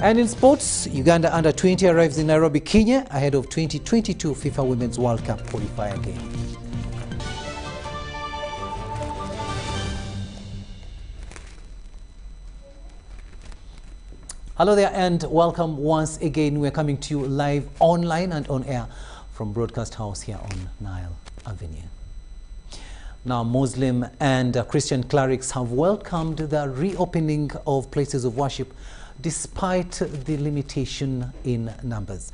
And in sports, Uganda under-20 arrives in Nairobi, Kenya, ahead of 2022 FIFA Women's World Cup qualifier game. Hello there and welcome once again. We're coming to you live online and on air from Broadcast House here on Nile Avenue. Now, Muslim and Christian clerics have welcomed the reopening of places of worship despite the limitation in numbers.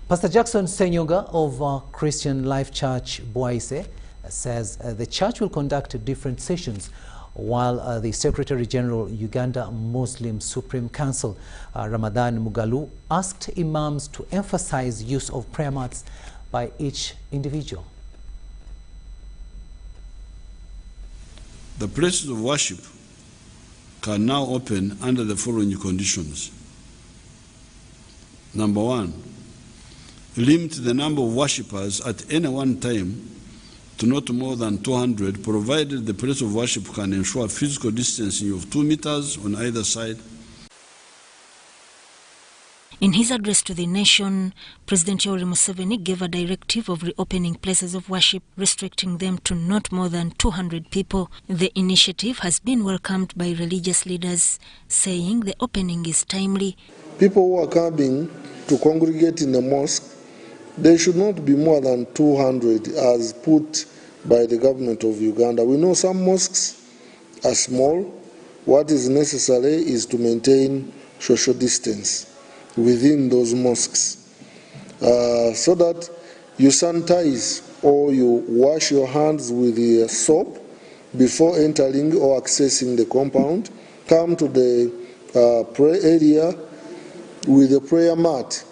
Pastor Jackson Senyonga of Christian Life Church Boise says the church will conduct different sessions, while the Secretary General Uganda Muslim Supreme Council Ramadan Mugalu asked imams to emphasize use of prayer mats by each individual. The places of worship can now open under the following conditions. Number one, limit the number of worshippers at any one time to not more than 200, provided the place of worship can ensure physical distancing of 2 meters on either side. In his address to the nation, President Yoweri Museveni gave a directive of reopening places of worship, restricting them to not more than 200 people. The initiative has been welcomed by religious leaders, saying the opening is timely. People who are coming to congregate in the mosque, they should not be more than 200 as put by the government of Uganda. We know some mosques are small. What is necessary is to maintain social distance within those mosques so that you sanitize or you wash your hands with the soap before entering or accessing the compound. Come to the prayer area with a prayer mat.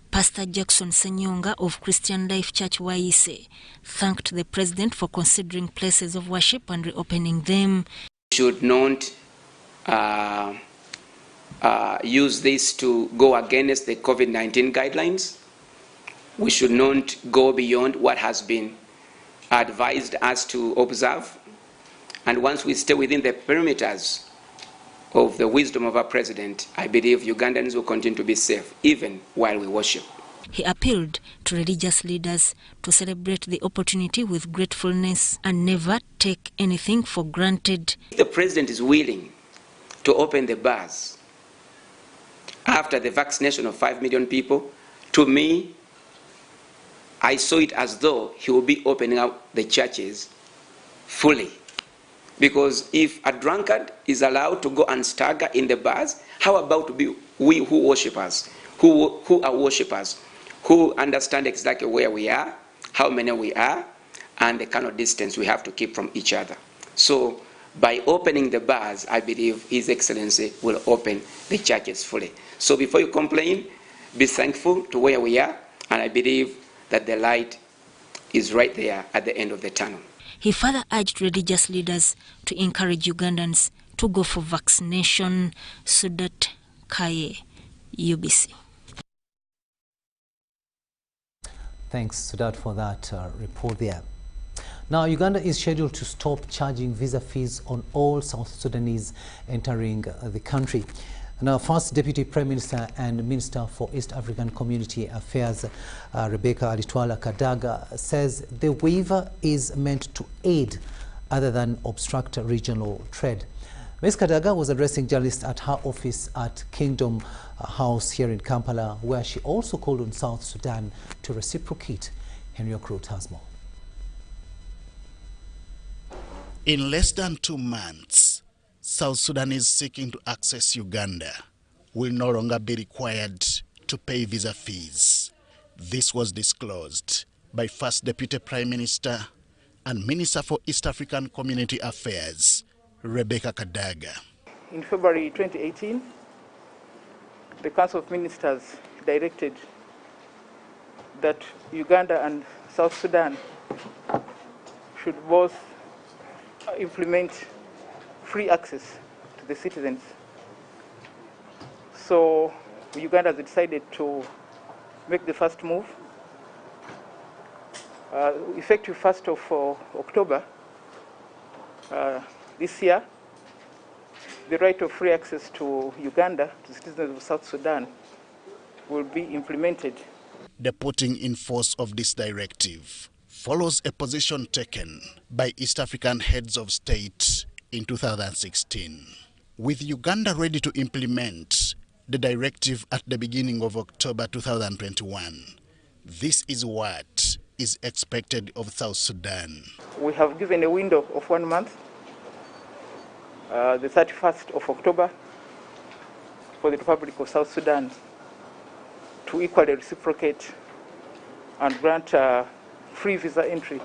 Pastor Jackson Senyonga of Christian Life Church Waise thanked the president for considering places of worship and reopening them. Should not use this to go against the COVID-19 guidelines. We should not go beyond what has been advised us to observe. And once we stay within the perimeters of the wisdom of our president, I believe Ugandans will continue to be safe, even while we worship. He appealed to religious leaders to celebrate the opportunity with gratefulness and never take anything for granted. The president is willing to open the bars after the vaccination of 5 million people. To me, I saw it as though he will be opening up the churches fully. Because if a drunkard is allowed to go and stagger in the bars, how about we who worshippers, who are worshippers, who understand exactly where we are, how many we are, and the kind of distance we have to keep from each other. So by opening the bars, I believe His Excellency will open the churches fully. So before you complain, be thankful to where we are, and I believe that the light is right there at the end of the tunnel. He further urged religious leaders to encourage Ugandans to go for vaccination. Sudat Kaye, UBC. Thanks, Sudat, for that report there. Now, Uganda is scheduled to stop charging visa fees on all South Sudanese entering the country. Now, First Deputy Prime Minister and Minister for East African Community Affairs, Rebecca Alitwala Kadaga, says the waiver is meant to aid other than obstruct regional trade. Ms. Kadaga was addressing journalists at her office at Kingdom House here in Kampala, where she also called on South Sudan to reciprocate. Henry Okrut has more. In less than 2 months, South Sudanese seeking to access Uganda will no longer be required to pay visa fees. This was disclosed by First Deputy Prime Minister and Minister for East African Community Affairs, Rebecca Kadaga. In February 2018, the Council of Ministers directed that Uganda and South Sudan should both implement free access to the citizens. So Uganda has decided to make the first move. Effective 1st of October this year, the right of free access to Uganda, to citizens of South Sudan, will be implemented. The putting in force of this directive follows a position taken by East African heads of state in 2016. With Uganda ready to implement the directive at the beginning of October 2021, this is what is expected of South Sudan. We have given a window of 1 month, the 31st of October, for the Republic of South Sudan to equally reciprocate and grant free visa entry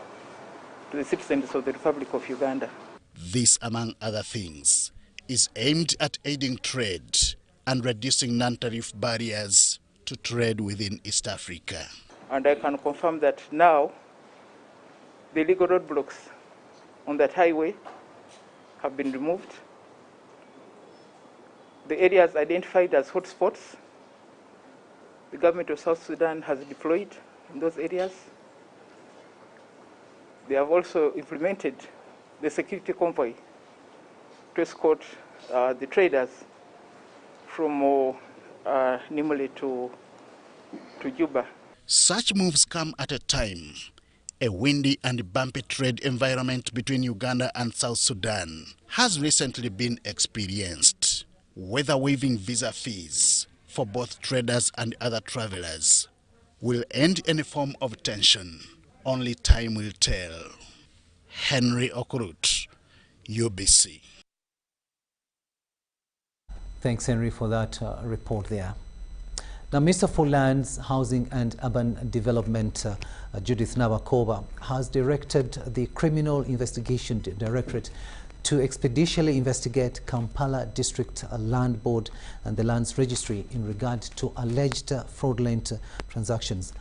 to the citizens of the Republic of Uganda. This, among other things, is aimed at aiding trade and reducing non-tariff barriers to trade within East Africa. And I can confirm that now the legal roadblocks on that highway have been removed. The areas identified as hotspots, the government of South Sudan has deployed in those areas. They have also implemented the security convoy to escort the traders from Nimule to Juba. Such moves come at a time a windy and bumpy trade environment between Uganda and South Sudan has recently been experienced. Whether waiving visa fees for both traders and other travelers will end any form of tension, only time will tell. Henry Okurut, UBC. Thanks, Henry, for that report there. Now, Minister for Lands, Housing and Urban Development, Judith Nabakoba, has directed the Criminal Investigation Directorate to expeditiously investigate Kampala District Land Board and the Lands Registry in regard to alleged fraudulent transactions.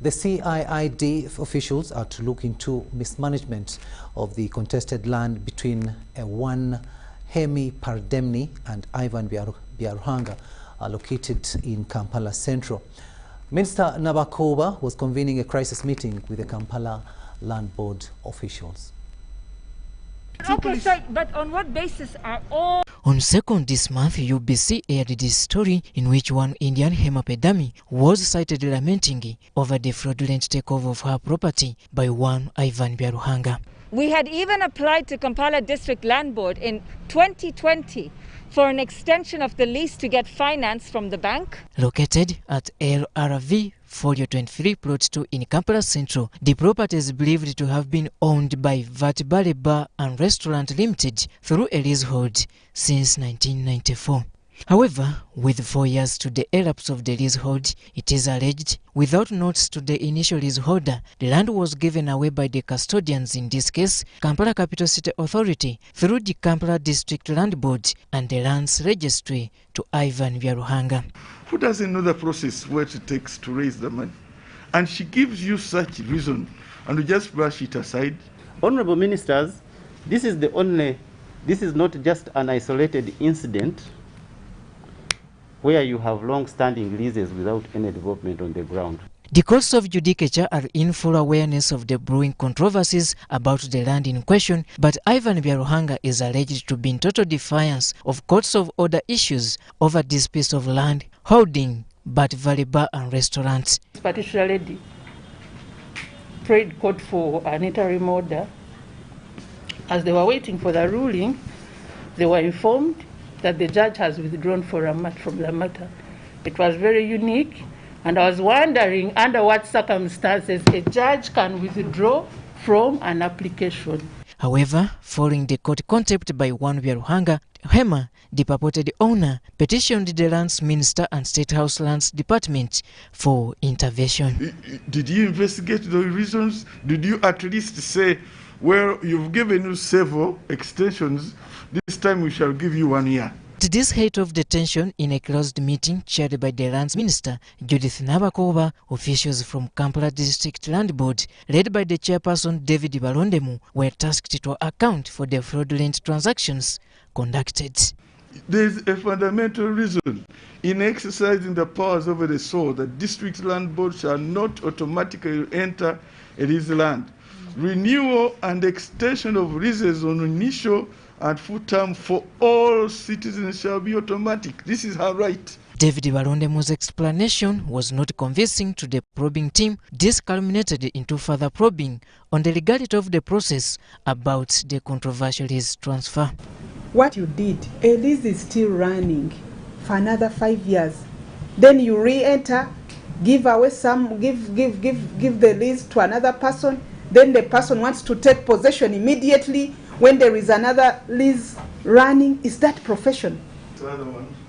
The CIID officials are to look into mismanagement of the contested land between one Hemi Pardemni and Ivan Biaruhanga, located in Kampala Central. Minister Nabakoba was convening a crisis meeting with the Kampala Land Board officials. Okay, so, but on what basis are all... On 2nd this month, UBC aired this story in which one Indian Hema Pedami was cited lamenting over the fraudulent takeover of her property by one Ivan Biaruhanga. We had even applied to Kampala District Land Board in 2020 for an extension of the lease to get finance from the bank. Located at LRV Folio 23 Plot 2 in Kampala Central, the property is believed to have been owned by Vatbale Bar and Restaurant Limited through a leasehold since 1994. However, with 4 years to the elapse of the leasehold, it is alleged, without notice to the initial leaseholder, the land was given away by the custodians, in this case, Kampala Capital City Authority, through the Kampala District Land Board and the Lands Registry to Ivan Biaruhanga. Who doesn't know the process, what it takes to raise the money? And she gives you such reason, and you just brush it aside. Honorable Ministers, this is not just an isolated incident where you have long-standing leases without any development on the ground. The courts of judicature are in full awareness of the brewing controversies about the land in question, but Ivan Biaruhanga is alleged to be in total defiance of courts of order issues over this piece of land holding Bat Valley Bar and Restaurant. This particular lady prayed court for an interim order. As they were waiting for the ruling, they were informed that the judge has withdrawn from the matter. It was very unique, and I was wondering under what circumstances a judge can withdraw from an application. However, following the court contempt by one Biaruhanga, Hema, the purported owner, petitioned the Lands Minister and State House Lands Department for intervention. Did you investigate the reasons? Did you at least say, well, you've given us several extensions, this time we shall give you 1 year? To this height of detention, in a closed meeting chaired by the Lands Minister, Judith Nabakoba, officials from Kampala District Land Board, led by the chairperson David Balondemu, were tasked to account for the fraudulent transactions conducted. There is a fundamental reason in exercising the powers over the soil that District Land Board shall not automatically enter a lease land. Renewal and extension of leases on initial and full term for all citizens shall be automatic. This is her right. David Balondemu's explanation was not convincing to the probing team. This culminated into further probing on the legality of the process about the controversial lease transfer. What you did, a lease is still running for another 5 years. Then you re-enter, give away some, give the lease to another person. Then the person wants to take possession immediately when there is another lease running. Is that profession?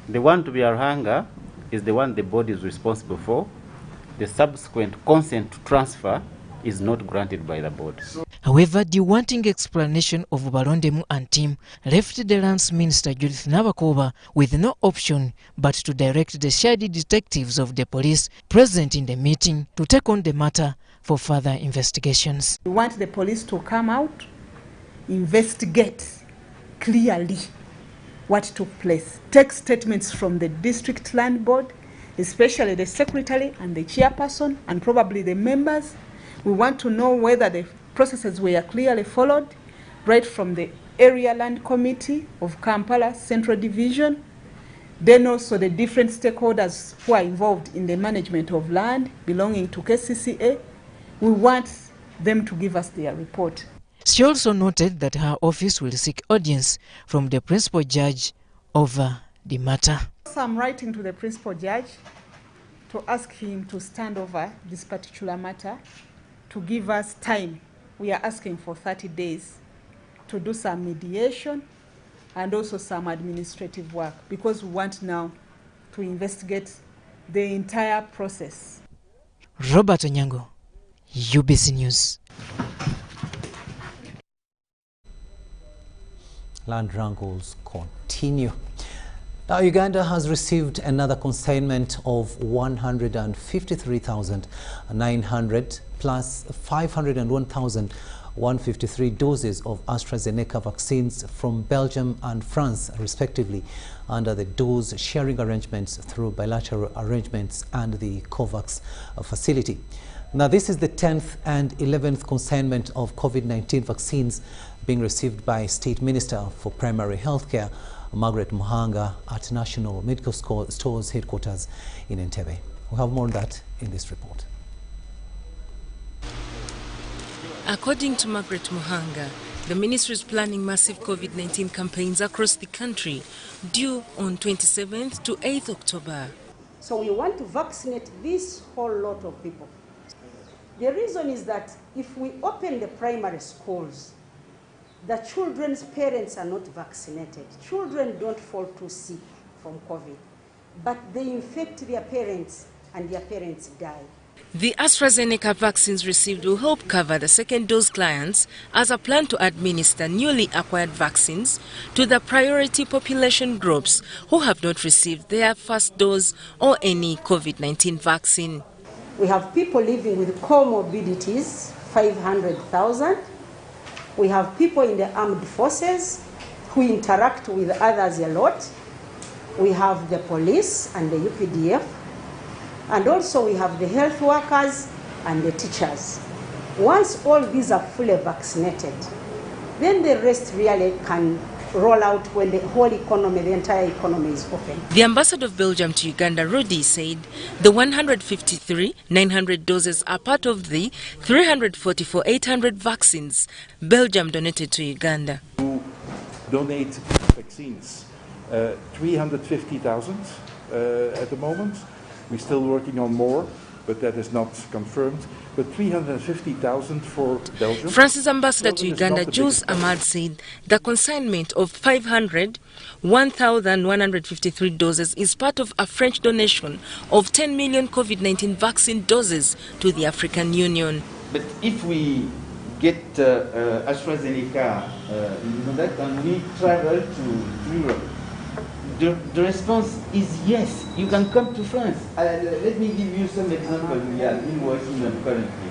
The one to be our hanger is the one the board is responsible for. The subsequent consent to transfer is not granted by the board. However, the wanting explanation of Balondemu and team left the Lands Minister Judith Nabakoba with no option but to direct the shared detectives of the police present in the meeting to take on the matter for further investigations. We want the police to come out, investigate clearly what took place. Take statements from the district land board, especially the secretary and the chairperson and probably the members. We want to know whether the processes were clearly followed, right from the area land committee of Kampala Central Division, then also the different stakeholders who are involved in the management of land belonging to KCCA. We want them to give us their report. She also noted that her office will seek audience from the principal judge over the matter. So I'm writing to the principal judge to ask him to stand over this particular matter, to give us time. We are asking for 30 days to do some mediation and also some administrative work because we want now to investigate the entire process. Robert Onyango, UBC News. Land wrangles continue. Now, Uganda has received another consignment of 153,900 plus 501,153 doses of AstraZeneca vaccines from Belgium and France, respectively, under the dose sharing arrangements through bilateral arrangements and the COVAX facility. Now, this is the 10th and 11th consignment of COVID-19 vaccines being received by State Minister for Primary Healthcare, Margaret Muhanga, at National Medical Stores headquarters in Entebbe. We have more on that in this report. According to Margaret Muhanga, the ministry is planning massive COVID-19 campaigns across the country due on 27th to 8th October. So we want to vaccinate this whole lot of people. The reason is that if we open the primary schools, the children's parents are not vaccinated. Children don't fall too sick from COVID, but they infect their parents and their parents die. The AstraZeneca vaccines received will help cover the second dose clients as a plan to administer newly acquired vaccines to the priority population groups who have not received their first dose or any COVID-19 vaccine. We have people living with comorbidities, 500,000. We have people in the armed forces who interact with others a lot. We have the police and the UPDF. And also we have the health workers and the teachers. Once all these are fully vaccinated, then the rest really can roll out when the whole economy, the entire economy is open. The ambassador of Belgium to Uganda, Rudy, said the 153,900 doses are part of the 344,800 vaccines Belgium donated to Uganda. To donate vaccines, 350,000 at the moment. We're still working on more, but that is not confirmed. But 350,000 for Belgium. France's ambassador to Uganda, Jules Ahmad, said the consignment of 1,153 doses is part of a French donation of 10 million COVID-19 vaccine doses to the African Union. But if we get AstraZeneca in Uganda and we travel to Europe, the response is yes, you can come to France. Let me give you some examples we are working on currently.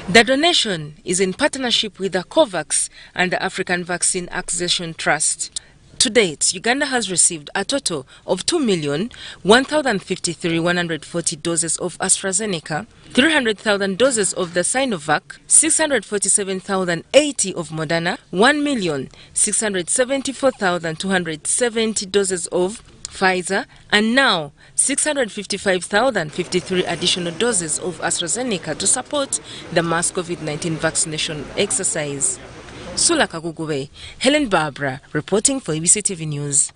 The donation is in partnership with the COVAX and the African Vaccine Acquisition Trust. To date, Uganda has received a total of 2,153,140 doses of AstraZeneca, 300,000 doses of the Sinovac, 647,080 of Moderna, 1,674,270 doses of Pfizer, and now 655,053 additional doses of AstraZeneca to support the mass COVID-19 vaccination exercise. Sula Kagugube, Helen Barbara, reporting for UBC TV News.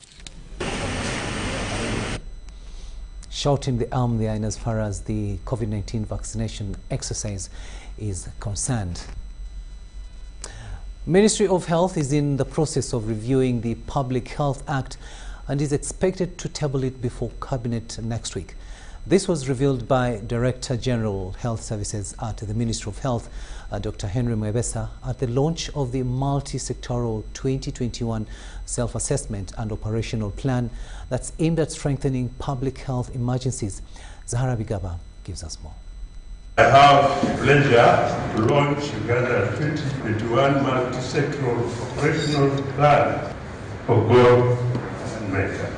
Shouting the arm there in as far as the COVID-19 vaccination exercise is concerned. Ministry of Health is in the process of reviewing the Public Health Act and is expected to table it before Cabinet next week. This was revealed by Director General Health Services at the Ministry of Health, Dr. Henry Mwebesa, at the launch of the multi-sectoral 2021 self-assessment and operational plan that's aimed at strengthening public health emergencies. Zahara Bigaba gives us more. I have the pleasure to launch Uganda 2021 multi-sectoral operational plan for God and mankind.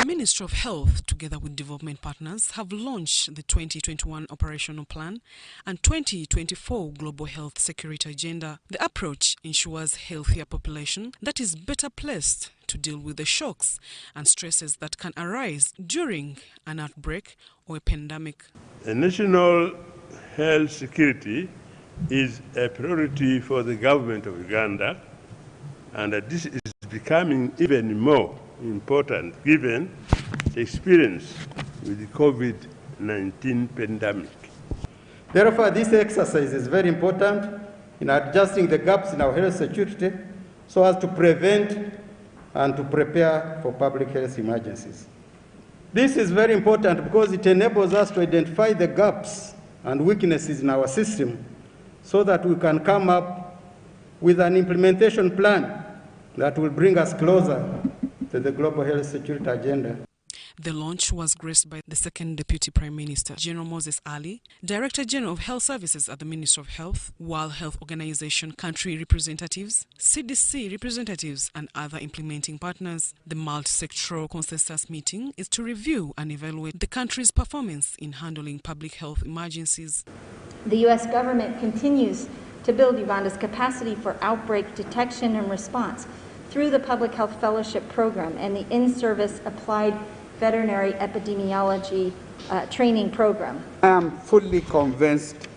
The Ministry of Health, together with development partners, have launched the 2021 Operational Plan and 2024 Global Health Security Agenda. The approach ensures healthier population that is better placed to deal with the shocks and stresses that can arise during an outbreak or a pandemic. National health security is a priority for the government of Uganda, and this is becoming even more important given the experience with the COVID-19 pandemic. Therefore, this exercise is very important in adjusting the gaps in our health security so as to prevent and to prepare for public health emergencies. This is very important because it enables us to identify the gaps and weaknesses in our system so that we can come up with an implementation plan that will bring us closer to the Global Health Security Agenda. The launch was graced by the Second Deputy Prime Minister, General Moses Ali, Director General of Health Services at the Ministry of Health, World Health Organization country representatives, CDC representatives, and other implementing partners. The multi-sectoral consensus meeting is to review and evaluate the country's performance in handling public health emergencies. The U.S. government continues to build Uganda's capacity for outbreak detection and response through the Public Health Fellowship Program and the in-service Applied Veterinary Epidemiology Training Program. I am fully convinced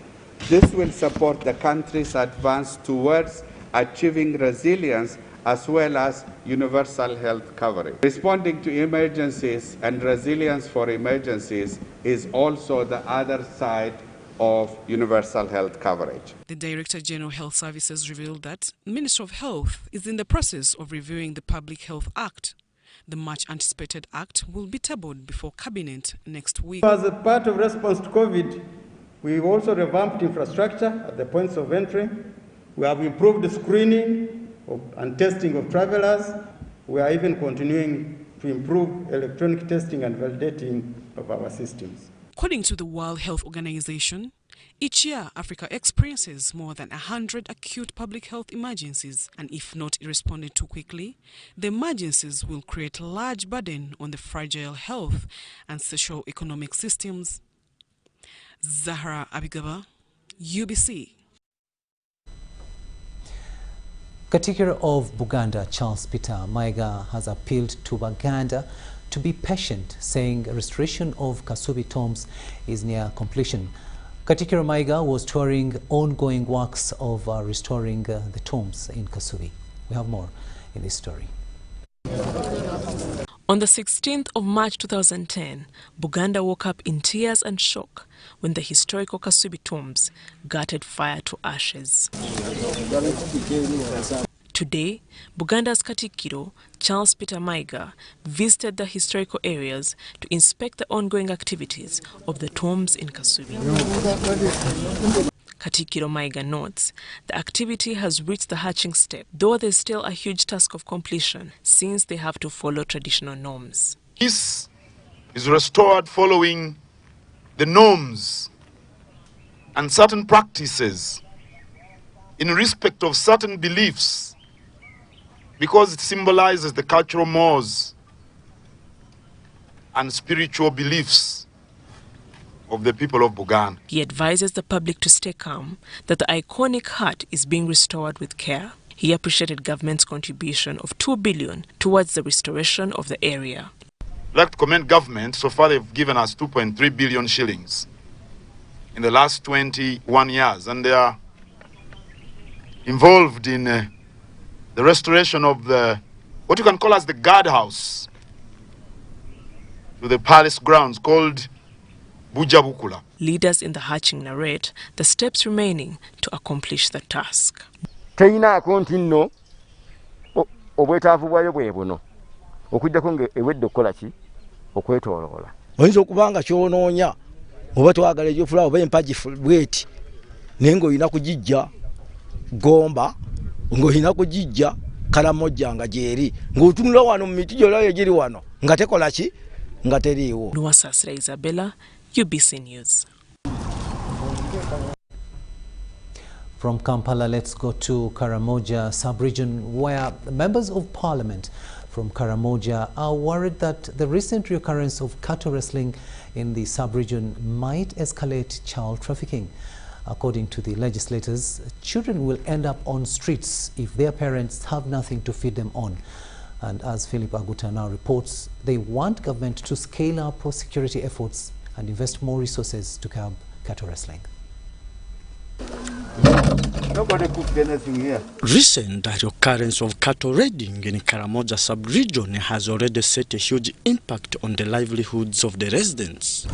this will support the country's advance towards achieving resilience as well as universal health coverage. Responding to emergencies and resilience for emergencies is also the other side of universal health coverage. The Director General Health Services revealed that the Ministry of Health is in the process of reviewing the Public Health Act. The much anticipated act will be tabled before Cabinet next week. As a part of response to COVID, we also revamped infrastructure at the points of entry. We have improved the screening and testing of travelers. We are even continuing to improve electronic testing and validating of our systems. According to the World Health Organization, each year Africa experiences more than 100 acute public health emergencies, and if not responded to quickly, the emergencies will create a large burden on the fragile health and socio-economic systems. Zahra Abigaba, UBC. Katikiro of Buganda, Charles Peter Maiga, has appealed to Buganda to be patient, saying restoration of Kasubi tombs is near completion. Katikiro Maiga was touring ongoing works of restoring the tombs in Kasubi. We have more in this story. On the 16th of March 2010, Buganda woke up in tears and shock when the historical Kasubi tombs gutted fire to ashes. Today, Buganda's Katikiro, Charles Peter Maiga, visited the historical areas to inspect the ongoing activities of the tombs in Kasubi. Katikiro Maiga notes the activity has reached the hatching step, though there's still a huge task of completion since they have to follow traditional norms. Peace is restored following the norms and certain practices in respect of certain beliefs because it symbolizes the cultural mores and spiritual beliefs of the people of Buganda. He advises the public to stay calm, that the iconic hut is being restored with care. He appreciated government's contribution of $2 billion towards the restoration of the area. I'd like to commend government. So far they've given us 2.3 billion shillings in the last 21 years, and they are involved in the restoration of what you can call as the guardhouse to the palace grounds called Bujabukula. Leaders in the hatching narrate the steps remaining to accomplish the task. Teina continue obwetaavu bwayo bwe buno okuddako ng'ewedde okukola ki okwetooloola. Oyinza okubanga kyonoonya oba twagala egyofulaawo oba empagi bweti naye ng'olina kugijja Gomba, ng'olina kugijja Karamoja nga gyeri ng'otunula wano mu miti gyolayo egiri wano nga tekola ki nga teriiwo. Nuwasasira Isabella, UBC News. From Kampala, let's go to Karamoja sub-region, where members of parliament from Karamoja are worried that the recent recurrence of cattle wrestling in the sub-region might escalate child trafficking. According to the legislators, children will end up on streets if their parents have nothing to feed them on. And as Philip Aguta now reports, they want government to scale up security efforts and invest more resources to curb cattle wrestling. Recent recurrence of cattle raiding in Karamoja sub-region has already set a huge impact on the livelihoods of the residents.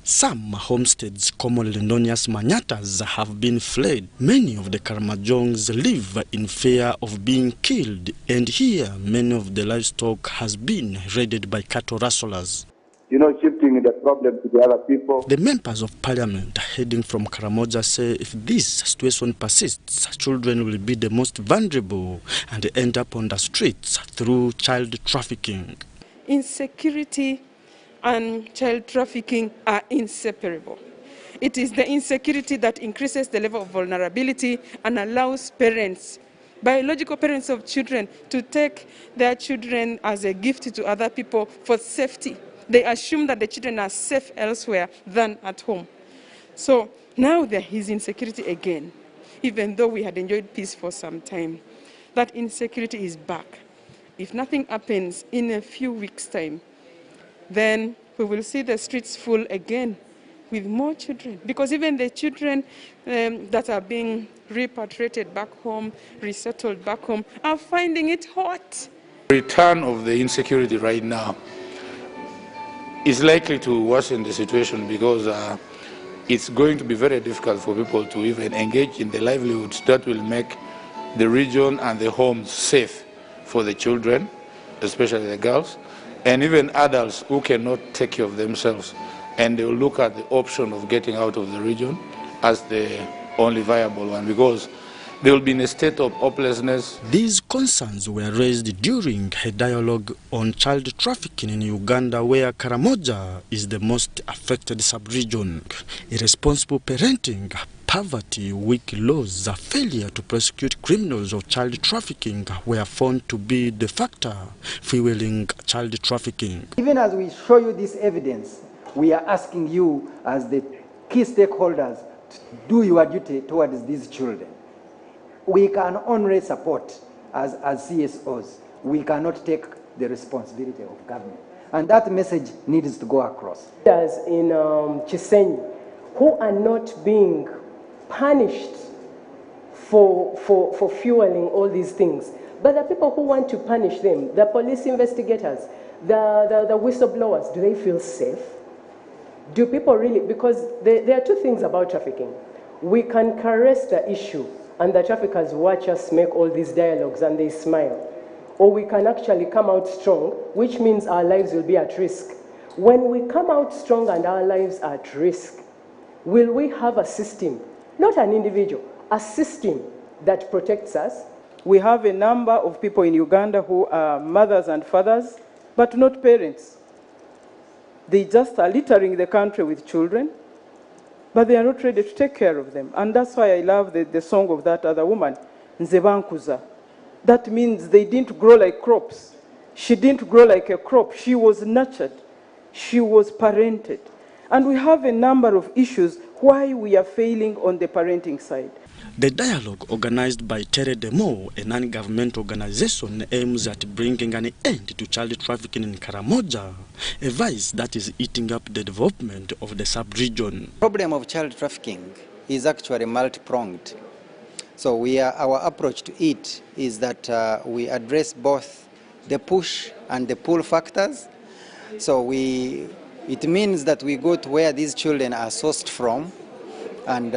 Some homesteads, commonly known as manyatas, have been fled. Many of the Karamojongs live in fear of being killed, and here many of the livestock has been raided by cattle rustlers. You know, shifting the problem to the other people. The members of parliament heading from Karamoja say if this situation persists, children will be the most vulnerable and end up on the streets through child trafficking. Insecurity and child trafficking are inseparable. It is the insecurity that increases the level of vulnerability and allows parents, biological parents of children, to take their children as a gift to other people for safety. They assume that the children are safe elsewhere than at home. So now there is insecurity again, even though we had enjoyed peace for some time. That insecurity is back. If nothing happens in a few weeks' time, then we will see the streets full again with more children. Because even the children that are being repatriated back home, resettled back home, are finding it hot. Return of the insecurity right now is likely to worsen the situation because it's going to be very difficult for people to even engage in the livelihoods that will make the region and the homes safe for the children, especially the girls, and even adults who cannot take care of themselves. And they will look at the option of getting out of the region as the only viable one because they will be in a state of hopelessness. These concerns were raised during a dialogue on child trafficking in Uganda, where Karamoja is the most affected sub-region. Irresponsible parenting, poverty, weak laws, a failure to prosecute criminals of child trafficking were found to be the factor fueling child trafficking. Even as we show you this evidence, we are asking you as the key stakeholders to do your duty towards these children. We can only support as CSOs. We cannot take the responsibility of government. And that message needs to go across. Leaders in Chisenyi who are not being punished for fueling all these things, but the people who want to punish them, the police investigators, the whistleblowers, do they feel safe? Do people really, because there are two things about trafficking. We can caress the issue and the traffickers watch us make all these dialogues and they smile. Or we can actually come out strong, which means our lives will be at risk. When we come out strong and our lives are at risk, will we have a system, not an individual, a system that protects us? We have a number of people in Uganda who are mothers and fathers, but not parents. They just are littering the country with children, but they are not ready to take care of them. And that's why I love the song of that other woman, Nzebankuza. That means they didn't grow like crops. She didn't grow like a crop. She was nurtured. She was parented. And we have a number of issues why we are failing on the parenting side. The dialogue organized by Tere Demo, a non-government organization, aims at bringing an end to child trafficking in Karamoja, a vice that is eating up the development of the sub-region. The problem of child trafficking is actually multi-pronged. So our approach to it is that we address both the push and the pull factors. So it means that we go to where these children are sourced from, and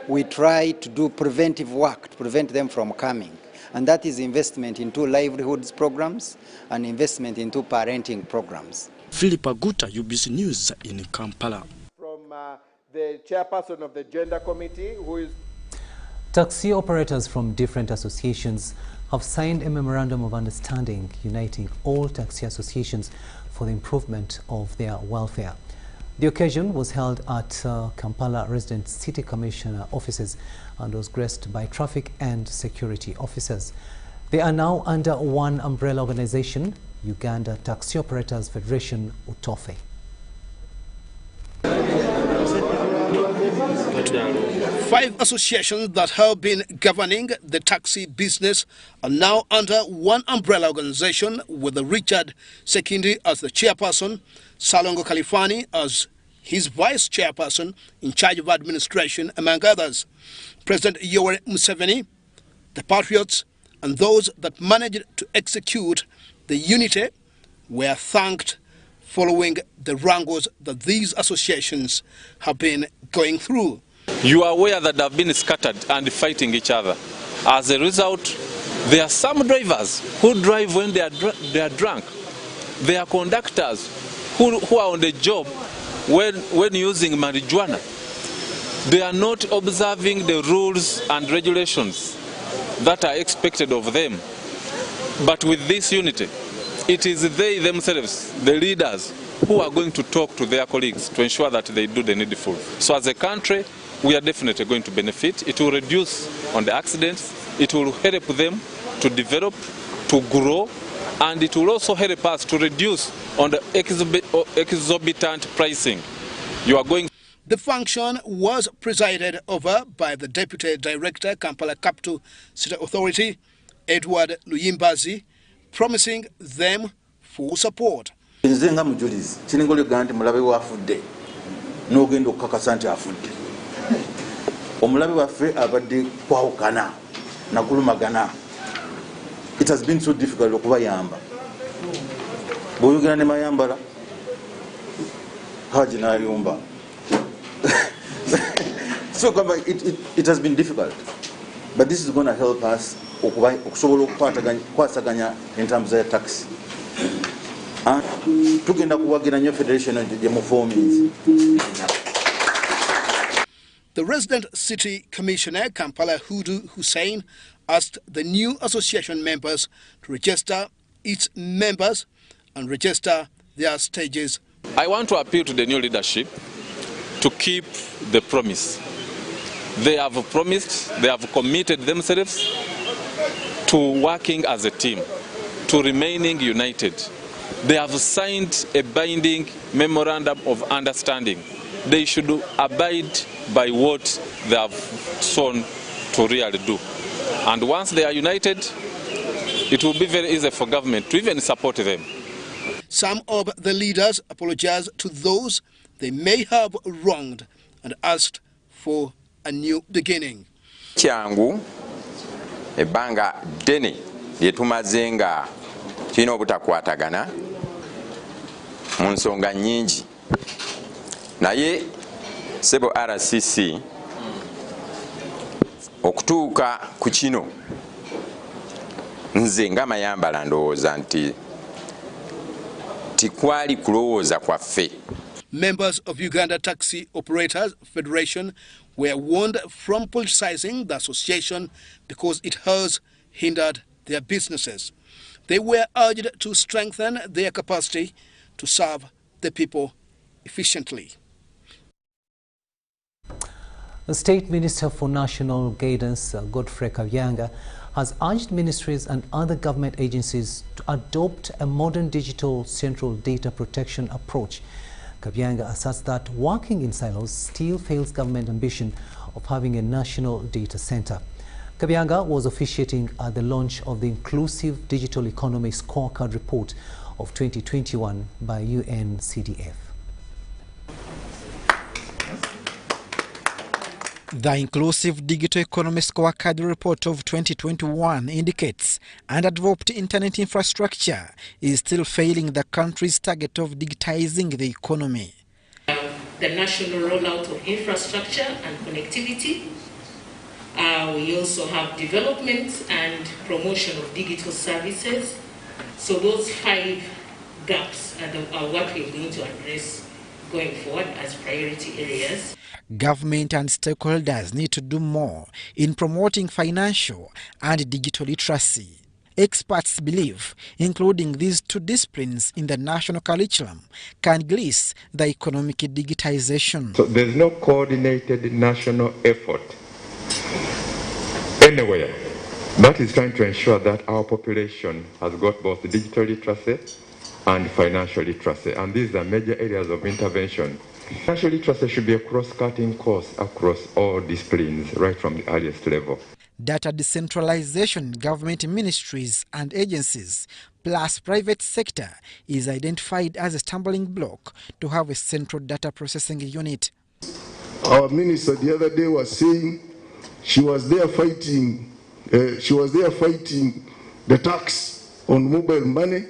we try to do preventive work to prevent them from coming. And that is investment into livelihoods programs and investment into parenting programs. Philip Aguta, UBC News in Kampala. From the chairperson of the Gender Committee, who is... Taxi operators from different associations have signed a memorandum of understanding uniting all taxi associations for the improvement of their welfare. The occasion was held at Kampala Resident City Commissioner offices and was graced by traffic and security officers. They are now under one umbrella organization, Uganda Taxi Operators Federation, UTOFE. 5 associations that have been governing the taxi business are now under one umbrella organization, with Richard Sekindi as the chairperson, Salongo Kalifani as his vice chairperson in charge of administration, among others. President Yoweri Museveni, the Patriots, and those that managed to execute the unity were thanked following the wrangles that these associations have been going through. You are aware that they have been scattered and fighting each other. As a result, there are some drivers who drive when they are drunk. There are conductors who are on the job when using marijuana. They are not observing the rules and regulations that are expected of them. But with this unity, it is they themselves, the leaders, who are going to talk to their colleagues to ensure that they do the needful. So as a country, we are definitely going to benefit. It will reduce on the accidents, it will help them to develop, to grow, and it will also help us to reduce on the exorbitant pricing. You are going. The function was presided over by the Deputy Director, Kampala Capital City Authority, Edward Luyimbazi, promising them full support. Nzenga mujulizi kiningole ganti mulabe wafudde n'ogenda okukakasa nti afudde. Omulabe waffe abadde kwawukana nagulumagana. It has been so difficult okubayamba. Bw'oyogera ne mayambala haji n'ayumba. So it has been difficult, but this is going to help us okusobola okukwasaganya in terms of tax. Tugenda kuwagira nnyo federation gye muformings. The resident city commissioner, Kampala Hudu Hussein, asked the new association members to register its members and register their stages. I want to appeal to the new leadership to keep the promise. They have promised, they have committed themselves to working as a team, to remaining united. They have signed a binding memorandum of understanding. They should abide by what they have sworn to really do. And once they are united, it will be very easy for government to even support them. Some of the leaders apologized to those they may have wronged and asked for a new beginning. Kyangu ebanga dene lyetumaze nga tulina obutakwatagana mu nsonga nnyingi, naye sebo RCC okutuuka ku kino nze nga mayambala ndowooza nti tikwali kulowooza kwaffe. Members of Uganda Taxi Operators Federation were warned from politicizing the association because it has hindered their businesses. They were urged to strengthen their capacity to serve the people efficiently. The State Minister for National Guidance, Godfrey Kabyanga, has urged ministries and other government agencies to adopt a modern digital central data protection approach. Kabyanga asserts that working in silos still fails government ambition of having a national data center. Kabyanga was officiating at the launch of the Inclusive Digital Economy Scorecard Report of 2021 by UNCDF. The Inclusive Digital Economy Scorecard Report of 2021 indicates underdeveloped internet infrastructure is still failing the country's target of digitizing the economy. The national rollout of infrastructure and connectivity. We also have development and promotion of digital services. So those 5 gaps are what we're going to address going forward as priority areas. Government and stakeholders need to do more in promoting financial and digital literacy. Experts believe including these 2 disciplines in the national curriculum can grease the economic digitization. So there's no coordinated national effort anywhere that is trying to ensure that our population has got both digital literacy and financial literacy, and these are major areas of intervention. Financial literacy should be a cross-cutting course across all disciplines, right from the earliest level. Data decentralization, government ministries and agencies, plus private sector, is identified as a stumbling block to have a central data processing unit. Our minister the other day was saying she was there fighting the tax on mobile money.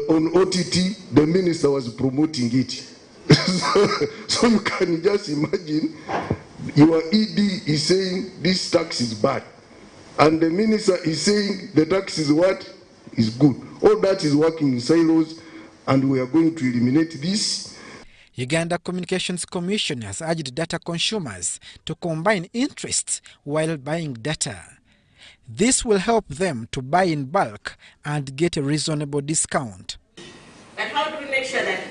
On OTT, the minister was promoting it. So you can just imagine your ED is saying this tax is bad, and the minister is saying the tax is what? Is good. All that is working in silos, and we are going to eliminate this. Uganda Communications Commission has urged data consumers to combine interests while buying data. This will help them to buy in bulk and get a reasonable discount. But how do we make sure that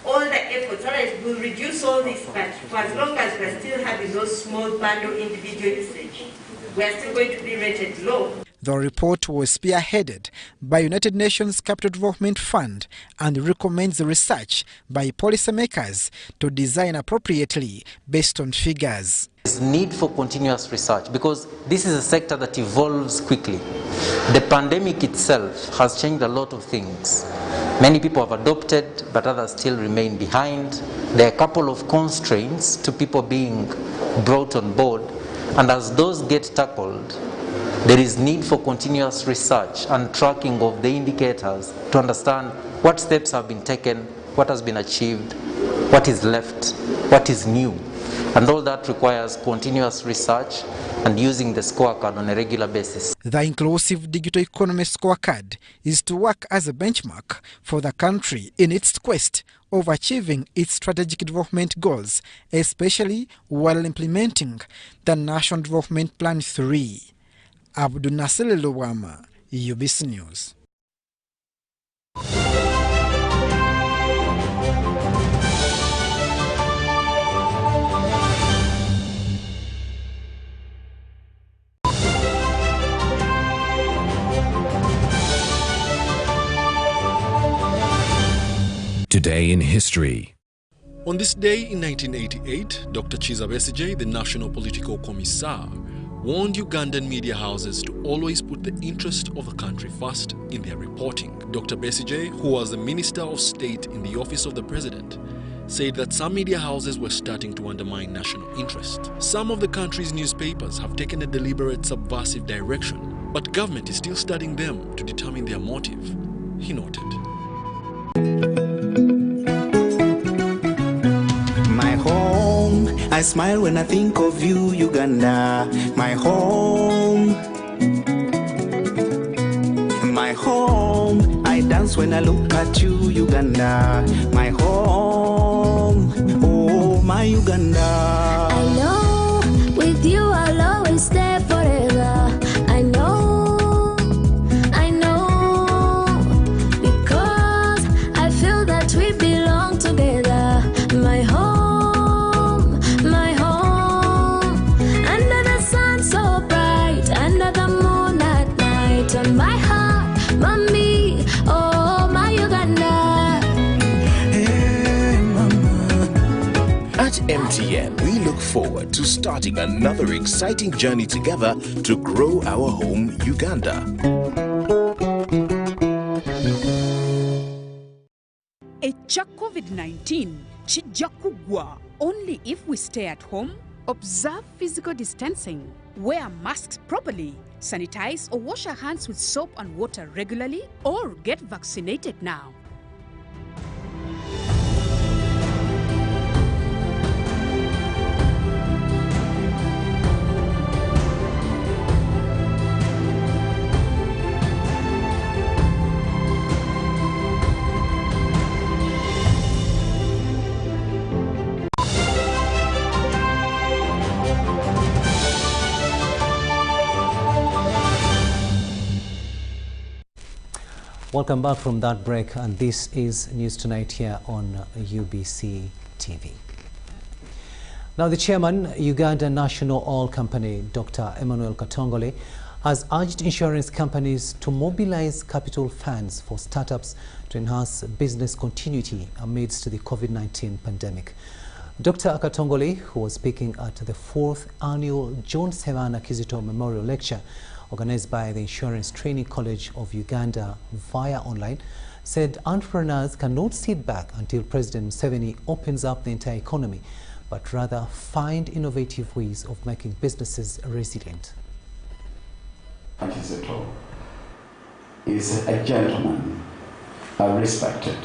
all the efforts, all right, will reduce all this, but for as long as we're still having those small bundle individual usage, we're still going to be rated low. The report was spearheaded by United Nations Capital Development Fund and recommends research by policymakers to design appropriately based on figures. There's need for continuous research because this is a sector that evolves quickly. The pandemic itself has changed a lot of things. Many people have adopted, but others still remain behind. There are a couple of constraints to people being brought on board, and as those get tackled, there is need for continuous research and tracking of the indicators to understand what steps have been taken, what has been achieved, what is left, what is new. And all that requires continuous research and using the scorecard on a regular basis. The Inclusive Digital Economy Scorecard is to work as a benchmark for the country in its quest of achieving its strategic development goals, especially while implementing the National Development Plan 3. Abdul Nasser Luwama, UBC News. Today in history. On this day in 1988, Dr. Kizza Besigye, the National Political Commissar, warned Ugandan media houses to always put the interest of the country first in their reporting. Dr. Besigye, who was the Minister of State in the Office of the President, said that some media houses were starting to undermine national interest. Some of the country's newspapers have taken a deliberate subversive direction, but government is still studying them to determine their motive, he noted. My home, I smile when I think of you, Uganda. My home, my home, I dance when I look at you, Uganda. My home, oh my Uganda. I know with you I'll always stay forever. I know, because I feel that we belong together. My home, under the sun so bright, under the moon At MTN, we look forward to starting another exciting journey together to grow our home, Uganda. Echa COVID-19 chijja kugwa only if we stay at home, observe physical distancing, wear masks properly, sanitize or wash our hands with soap and water regularly, or get vaccinated now. Welcome back from that break, and this is News Tonight here on UBC TV. Now, the chairman, Uganda National Oil Company, Dr. Emmanuel Katongole, has urged insurance companies to mobilize capital funds for startups to enhance business continuity amidst the COVID-19 pandemic. Dr. Katongole, who was speaking at the 4th annual John Semana Kizito Memorial Lecture organized by the Insurance Training College of Uganda via online, said entrepreneurs cannot sit back until President Museveni opens up the entire economy, but rather find innovative ways of making businesses resilient. Kizito is a gentleman, respected.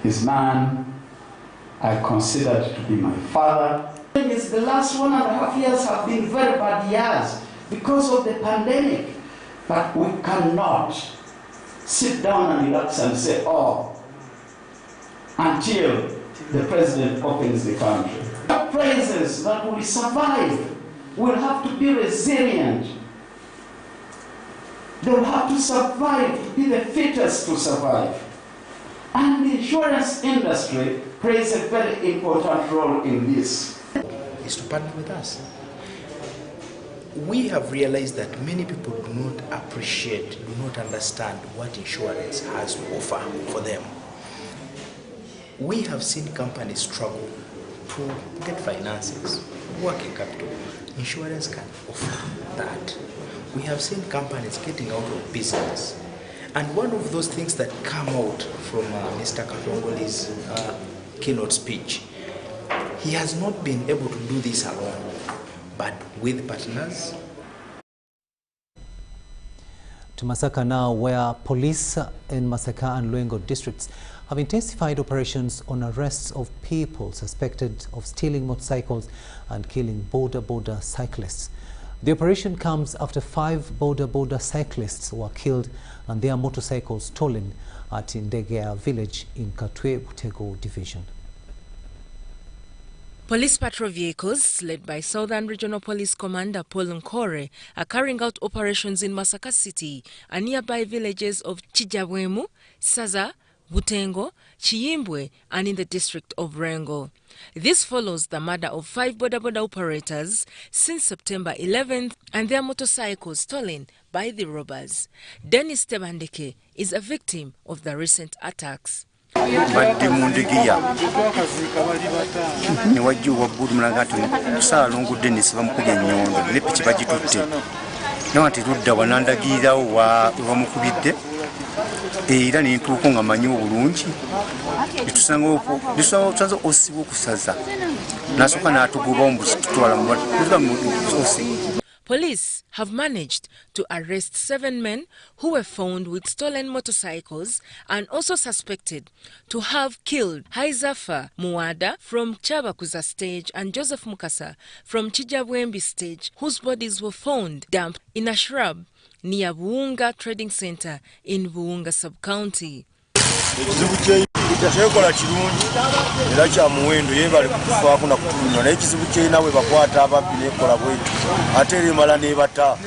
His man I considered to be my father. The last 1.5 years have been very bad years because of the pandemic, but we cannot sit down and relax and say, oh, until the president opens the country. The praises that will survive will have to be resilient. They will have to survive, be the fittest to survive. And the insurance industry plays a very important role in this. Is to partner with us. We have realized that many people do not appreciate, do not understand what insurance has to offer for them. We have seen companies struggle to get finances, working capital. Insurance can offer that. We have seen companies getting out of business. And one of those things that come out from Mr. Katongole's keynote speech, he has not been able to do this alone, but with partners. To Masaka now, where police in Masaka and Lwengo districts have intensified operations on arrests of people suspected of stealing motorcycles and killing border cyclists. The operation comes after 5 border cyclists were killed and their motorcycles stolen at Ndegea village in Katwe Butego division. Police patrol vehicles, led by Southern Regional Police Commander Paul Nkore, are carrying out operations in Masaka City and nearby villages of Chijabwemu, Saza, Butengo, Chiyimbwe, and in the district of Rengo. This follows the murder of 5 border operators since September 11th and their motorcycles stolen by the robbers. Dennis Tebandeke is a victim of the recent attacks. Badde mu Ndegeya ne wajja waggulu mulagato Ssaalongo Dennis bamukubye ennyondo ne piki bagitutte naye ati tudda wanandagirirawo wamukubidde era ne ntuuko nga manyi obulungi netusanza osibwa okusaza n'asooka n'atugoba ombuzi tutwala mu osi. Police have managed to arrest 7 men who were found with stolen motorcycles and also suspected to have killed Haizafa Muwada from Chabakuza stage and Joseph Mukasa from Chijabwembi stage, whose bodies were found dumped in a shrub near Buunga Trading Center in Buunga sub-county. Kyekola kirungi era kya muwendo yeebale kutufaako na kutunywa naye ekizibu kyerina bwe bakwata ababbi neekola bwetu ate erimala neebata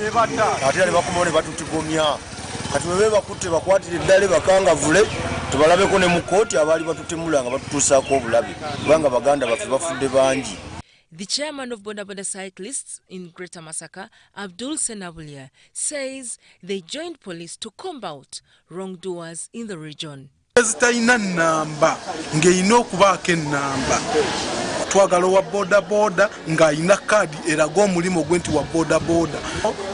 ate era ne bakomawo ne batutigomya kati bwe beebakutte bakwatire eddala bakangavule tubalabeko ne mu kooti abaali batutemula nga batutuusaako obulabe kubanga baganda baffe bafudde bangi. The chairman of Boda Cyclists in Greater Masaka, Abdul Senabulia, says they joined police to combat wrongdoers in the region. Ezitalina nnamba ng'erina okubaako ennamba. Twagala wa boda ng'alina kaadi eraga omulimu gwe nti wa boda.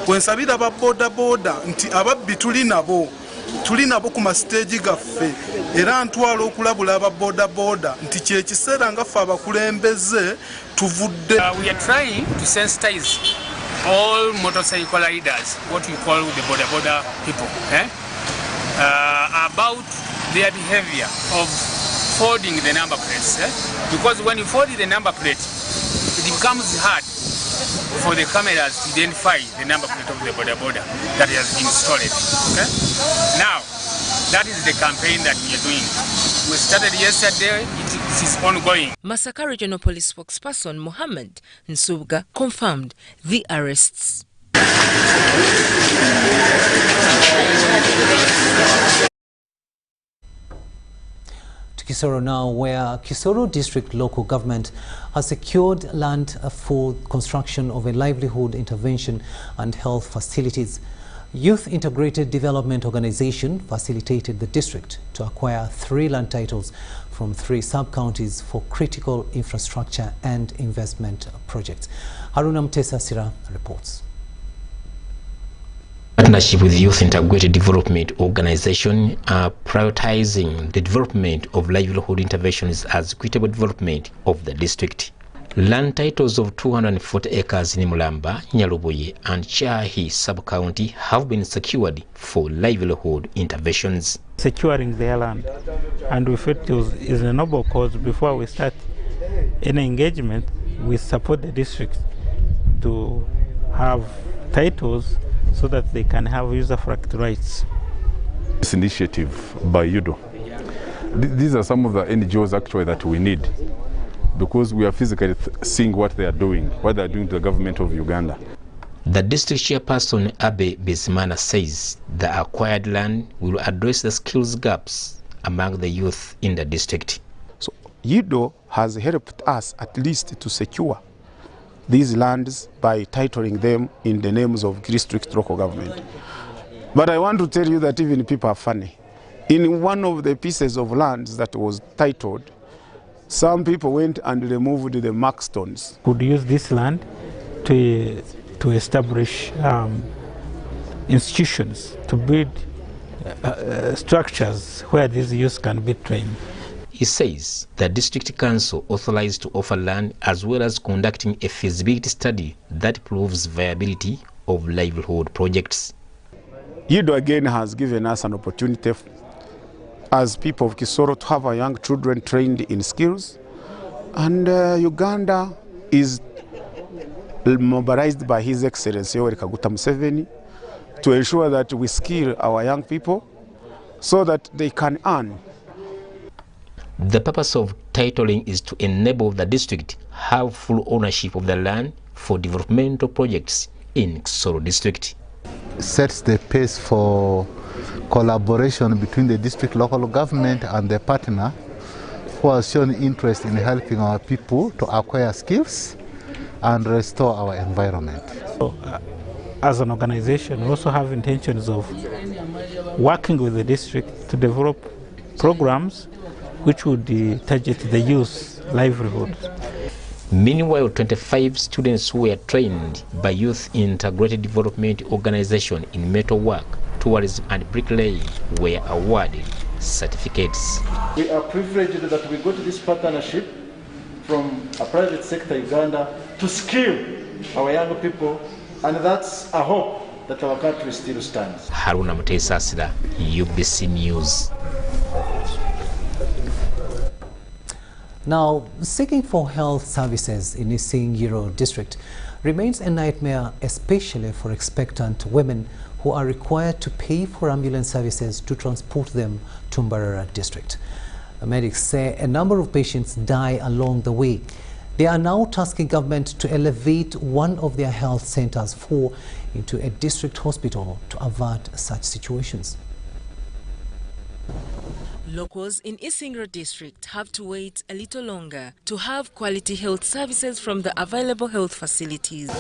Kwensabira aba boda nti ababbi tuli nabo ku masiteegi gaffe era ntwala okulabula aba boda nti kye kiseera nga ffe abakulembeze tuvudde. We are trying to sensitize all motorcycle riders, what we call the boda people, about their behavior of forwarding the number plates. Because when you forward the number plate, it becomes hard for the cameras to identify the number plate of the boda that has been stolen. Okay? Now, that is the campaign that we are doing. We started yesterday, it is ongoing. Masaka Regional Police spokesperson Mohammed Nsubga confirmed the arrests. Kisoro now, where Kisoro District Local Government has secured land for construction of a livelihood intervention and health facilities. Youth Integrated Development Organization facilitated the district to acquire 3 land titles from 3 sub-counties for critical infrastructure and investment projects. Haruna Mtesa Sira reports. Partnership with Youth Integrated Development Organization are prioritizing the development of livelihood interventions as equitable development of the district. Land titles of 240 acres in Mulamba, Nyarubuye and Chahi sub-county have been secured for livelihood interventions. Securing their land, and we felt it is a noble cause. Before we start any engagement, we support the district to have titles so that they can have usufruct rights. This initiative by UDO, these are some of the NGOs actually that we need, because we are physically seeing what they are doing to the government of Uganda. The district chairperson Abe Bizimana says the acquired land will address the skills gaps among the youth in the district. So UDO has helped us at least to secure these lands by titling them in the names of district local government. But I want to tell you that even people are funny. In one of the pieces of land that was titled, some people went and removed the mark stones. Could use this land to establish institutions, to build structures where these youth can be trained. He says the district council authorized to offer land as well as conducting a feasibility study that proves viability of livelihood projects. UDO again has given us an opportunity as people of Kisoro to have our young children trained in skills, and Uganda is mobilized by His Excellency Yoweri Kaguta Museveni to ensure that we skill our young people so that they can earn. The purpose of titling is to enable the district have full ownership of the land for developmental projects in Kisoro district. Sets the pace for collaboration between the district local government and the partner who has shown interest in helping our people to acquire skills and restore our environment. So, as an organization, we also have intentions of working with the district to develop programs which would target the youth livelihood. Meanwhile, 25 students who were trained by Youth Integrated Development Organization in metalwork, tourism and bricklaying were awarded certificates. We are privileged that we got this partnership from a private sector Uganda to skill our young people, and that's a hope that our country still stands. Haruna Mutesa Asira, UBC News. Now, seeking for health services in Isingiro district remains a nightmare, especially for expectant women who are required to pay for ambulance services to transport them to Mbarara district. Medics say a number of patients die along the way. They are now tasking government to elevate one of their health centers into a district hospital to avert such situations. Locals in Isingro district have to wait a little longer to have quality health services from the available health facilities.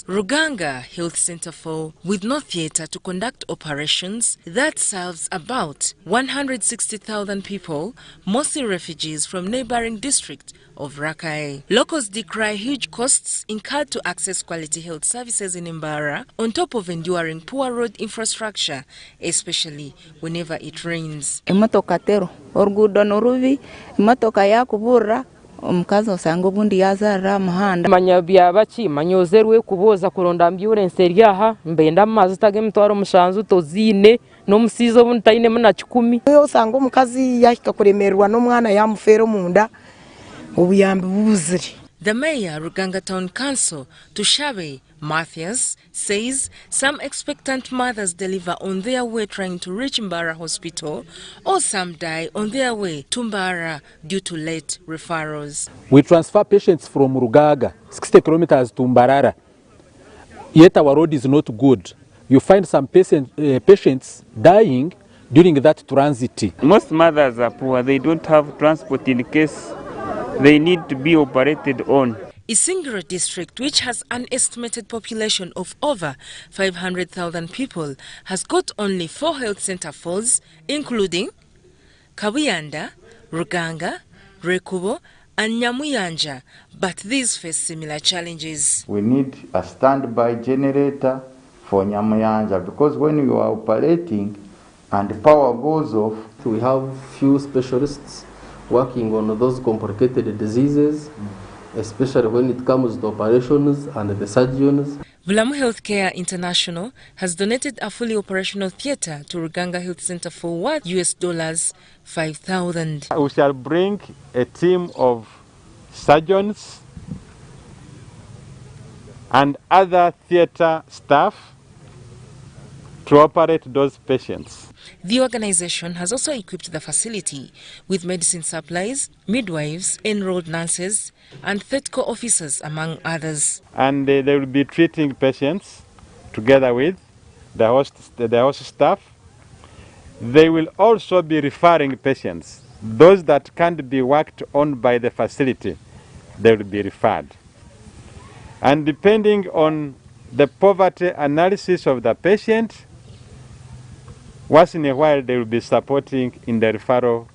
Ruganga Health Center 4, with no theatre to conduct operations, that serves about 160,000 people, mostly refugees from neighboring district of Rakai. Locals decry huge costs incurred to access quality health services in Mbara, on top of enduring poor road infrastructure, especially whenever it rains. Emotoka tero orugudo norubi emotoka yakubura omukazi osanga obundi yazarra muhanda manya byabaki manyozerwe kuboza kuronda ambulance eryaha mbenda amazi tage mutwaro mushanzu tozine n'omusizo buntaine muna 10 osanga omukazi yahika kuremerwa n'omwana yamufera munda obuyambi bubuzire. The mayor, Ruganga Town Council, Tushabe Mathias, says some expectant mothers deliver on their way trying to reach Mbara Hospital, or some die on their way to Mbara due to late referrals. We transfer patients from Rugaga, 60 kilometers to Mbarara. Yet our road is not good. You find some patients dying during that transit. Most mothers are poor. They don't have transport in case they need to be operated on. Isingro district, which has an estimated population of over 500,000 people, has got only 4 health center falls, including Kabuyanda, Ruganga, Rekubo, and Nyamuyanja, but these face similar challenges. We need a standby generator for Nyamuyanja because when you are operating and the power goes off, we have few specialists working on those complicated diseases, especially when it comes to operations and the surgeons. Bulamu Healthcare International has donated a fully operational theatre to Ruganga Health Center for worth $5,000. We shall bring a team of surgeons and other theatre staff to operate those patients. The organization has also equipped the facility with medicine supplies, midwives, enrolled nurses, and THETCO officers, among others. And they will be treating patients together with the host staff. They will also be referring patients. Those that can't be worked on by the facility, they will be referred. And depending on the poverty analysis of the patient, once in a while they will be supporting in the referral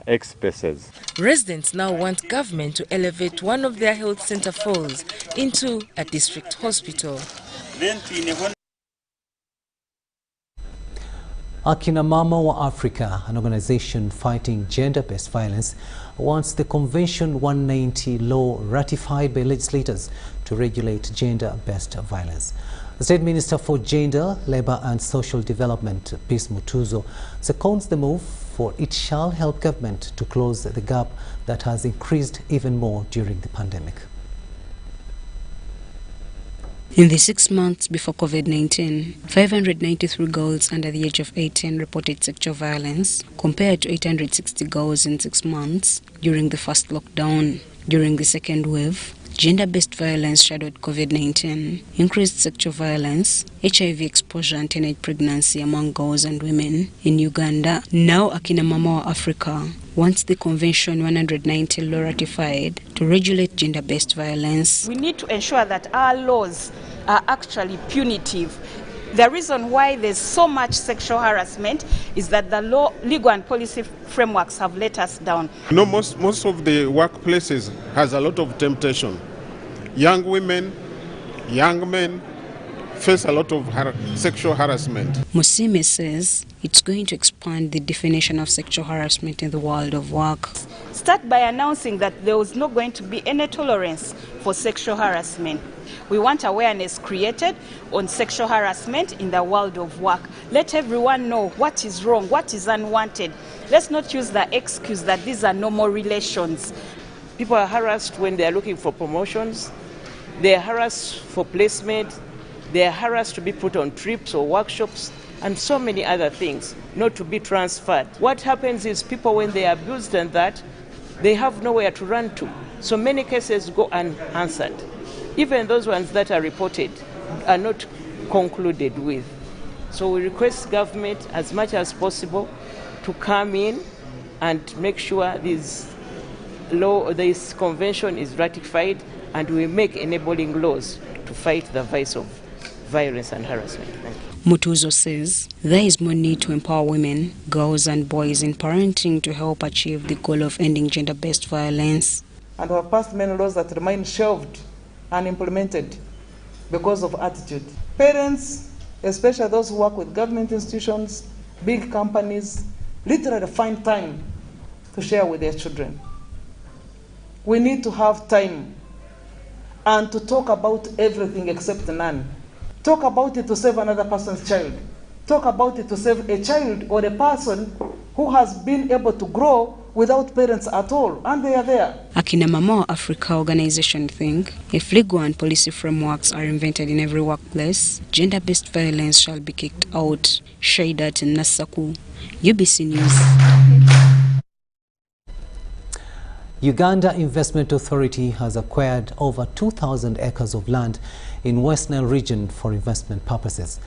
expenses. Residents now want government to elevate one of their health center falls into a district hospital. Akina Mama wa Africa, an organization fighting gender-based violence, wants the Convention 190 law ratified by legislators to regulate gender-based violence. The State Minister for Gender, Labour and Social Development, Peace Mutuzo, seconds the move, for it shall help government to close the gap that has increased even more during the pandemic. In the 6 months before COVID-19, 593 girls under the age of 18 reported sexual violence, compared to 860 girls in 6 months during the first lockdown. During the second wave, gender-based violence shadowed COVID-19, increased sexual violence, HIV exposure and teenage pregnancy among girls and women in Uganda. Now Akina Mama wa Africa wants the Convention 190 law ratified to regulate gender-based violence. We need to ensure that our laws are actually punitive. The reason why there's so much sexual harassment is that the legal and policy frameworks have let us down. You know, most of the workplaces has a lot of temptation. Young women, young men face a lot of sexual harassment. Musime says it's going to expand the definition of sexual harassment in the world of work. Start by announcing that there was not going to be any tolerance for sexual harassment. We want awareness created on sexual harassment in the world of work. Let everyone know what is wrong, what is unwanted. Let's not use the excuse that these are normal relations. People are harassed when they are looking for promotions. They are harassed for placement. They are harassed to be put on trips or workshops and so many other things, not to be transferred. What happens is people, when they are abused and that, they have nowhere to run to. So many cases go unanswered. Even those ones that are reported are not concluded with. So we request government as much as possible to come in and make sure this convention is ratified, and we make enabling laws to fight the vice of violence and harassment. Thank you. Mutuzo says there is more need to empower women, girls and boys in parenting to help achieve the goal of ending gender-based violence. And we have passed many laws that remain shelved and implemented because of attitude. Parents, especially those who work with government institutions, big companies, literally find time to share with their children. We need to have time and to talk about everything except none. Talk about it to save another person's child. Talk about it to save a child or a person who has been able to grow without parents at all, and they are there. Akina Mama Africa organization think if legal and policy frameworks are invented in every workplace, gender-based violence shall be kicked out. Shaidat Nasaku, UBC News. Uganda Investment Authority has acquired over 2,000 acres of land in West Nile region for investment purposes.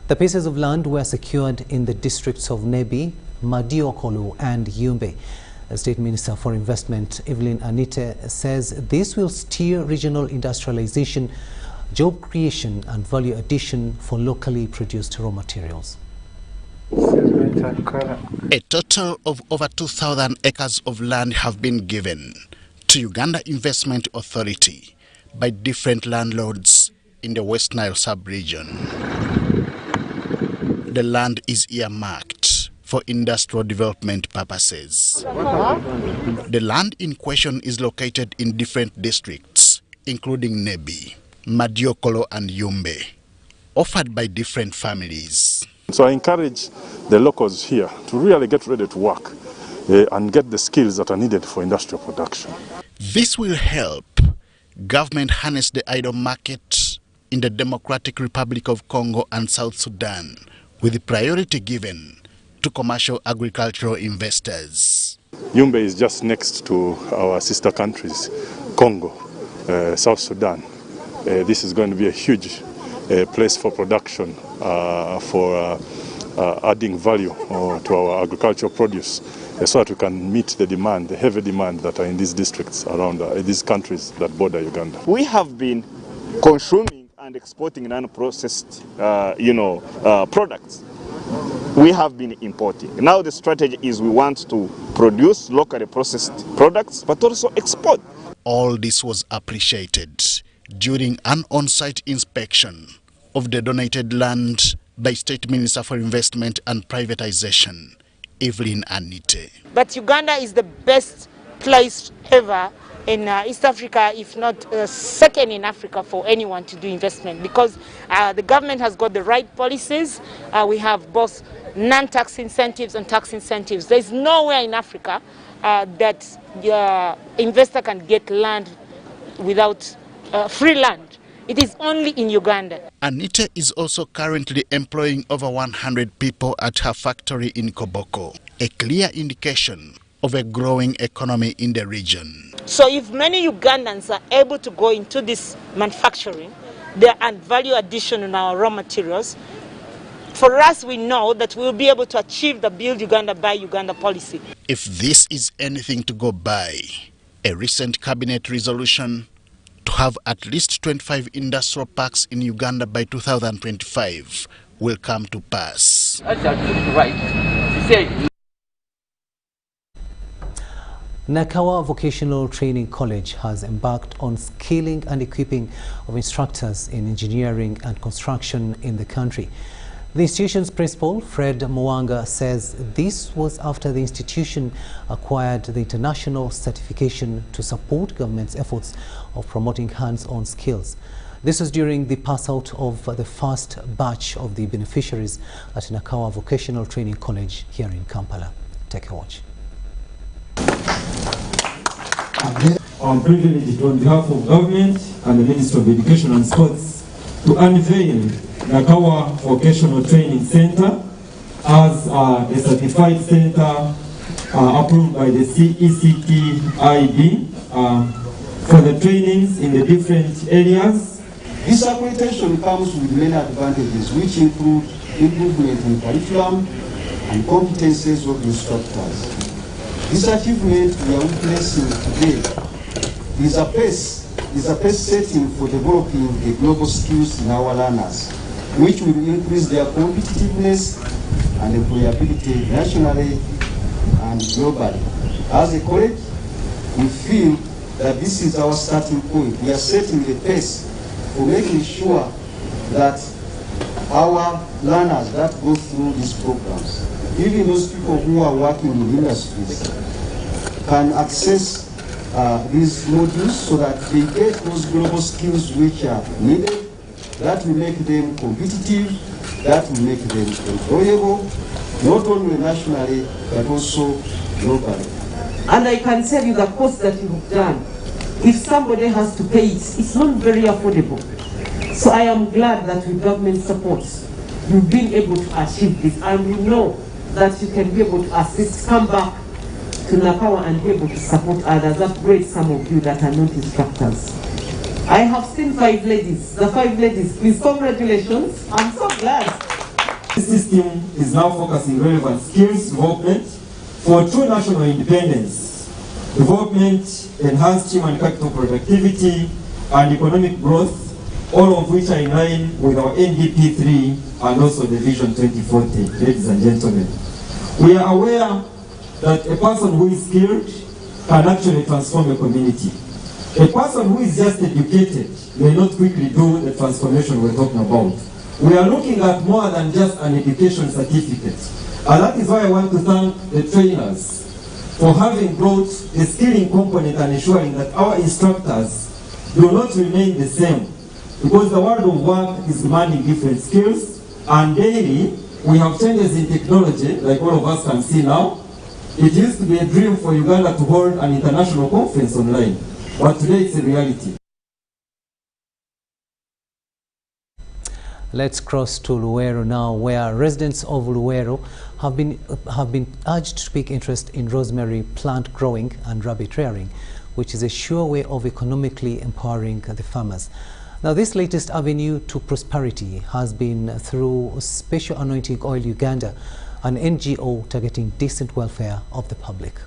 The pieces of land were secured in the districts of Nebi, Madiokolo and Yumbe. The State Minister for Investment, Evelyn Anite, says this will steer regional industrialization, job creation and value addition for locally produced raw materials. A total of over 2,000 acres of land have been given to Uganda Investment Authority by different landlords in the West Nile sub-region. The land is earmarked for industrial development purposes. The land in question is located in different districts, including Nebi, Madiokolo and Yumbe, offered by different families. So I encourage the locals here to really get ready to work and get the skills that are needed for industrial production. This will help government harness the idle market in the Democratic Republic of Congo and South Sudan, with priority given to commercial agricultural investors. Yumbe is just next to our sister countries, Congo, South Sudan. This is going to be a huge place for production, for adding value to our agricultural produce, so that we can meet the demand, the heavy demand that are in these districts around these countries that border Uganda. We have been consuming and exporting non-processed, products. We have been importing. Now the strategy is we want to produce locally processed products, but also export. All this was appreciated during an on-site inspection of the donated land by State Minister for Investment and Privatization, Evelyn Anite. But Uganda is the best place ever in East Africa, if not second in Africa, for anyone to do investment, because the government has got the right policies. We have both non-tax incentives and tax incentives. There's nowhere in Africa that the investor can get land without free land. It is only in Uganda. Anita is also currently employing over 100 people at her factory in Koboko, a clear indication of a growing economy in the region. So if many Ugandans are able to go into this manufacturing, there are value addition in our raw materials. For us, we know that we'll be able to achieve the Build Uganda, Buy Uganda policy. If this is anything to go by, a recent cabinet resolution to have at least 25 industrial parks in Uganda by 2025 will come to pass. Nakawa Vocational Training College has embarked on skilling and equipping of instructors in engineering and construction in the country. The institution's principal, Fred Mwanga, says this was after the institution acquired the international certification to support government's efforts of promoting hands-on skills. This was during the pass-out of the first batch of the beneficiaries at Nakawa Vocational Training College here in Kampala. Take a watch. I'm privileged on behalf of government and the Ministry of Education and Sports to unveil Nakawa Vocational Training Center as a certified center approved by the CECTIB for the trainings in the different areas. This accreditation comes with many advantages, which include improvement in curriculum, and competences of instructors. This achievement we are witnessing today is a pace setting for developing the global skills in our learners, which will increase their competitiveness and employability nationally and globally. As a college, we feel that this is our starting point. We are setting the pace for making sure that our learners that go through these programs, even those people who are working in industries, can access these modules so that they get those global skills which are needed, that will make them competitive, that will make them employable, not only nationally, but also globally. And I can tell you the course that you have done, if somebody has to pay it, it's not very affordable. So I am glad that with government support, you've been able to achieve this, and we know that you can be able to assist, come back to Nakawa and be able to support others, upgrade some of you that are not instructors. I have seen 5 ladies. The 5 ladies, please, congratulations. I'm so glad. The system is now focusing relevant skills development for true national independence, development, enhanced human capital productivity, and economic growth, all of which are in line with our NDP 3 and also the Vision 2040, ladies and gentlemen. We are aware that a person who is skilled can actually transform a community. A person who is just educated may not quickly do the transformation we're talking about. We are looking at more than just an education certificate. And that is why I want to thank the trainers for having brought the skilling component and ensuring that our instructors do not remain the same. Because the world of work is demanding different skills, and daily we have changes in technology, like all of us can see now. It used to be a dream for Uganda to hold an international conference online, but today it's a reality. Let's cross to Luwero now, where residents of Luwero have been urged to take interest in rosemary plant growing and rabbit rearing, which is a sure way of economically empowering the farmers. Now, this latest avenue to prosperity has been through Special Anointing Oil Uganda, an NGO targeting decent welfare of the public.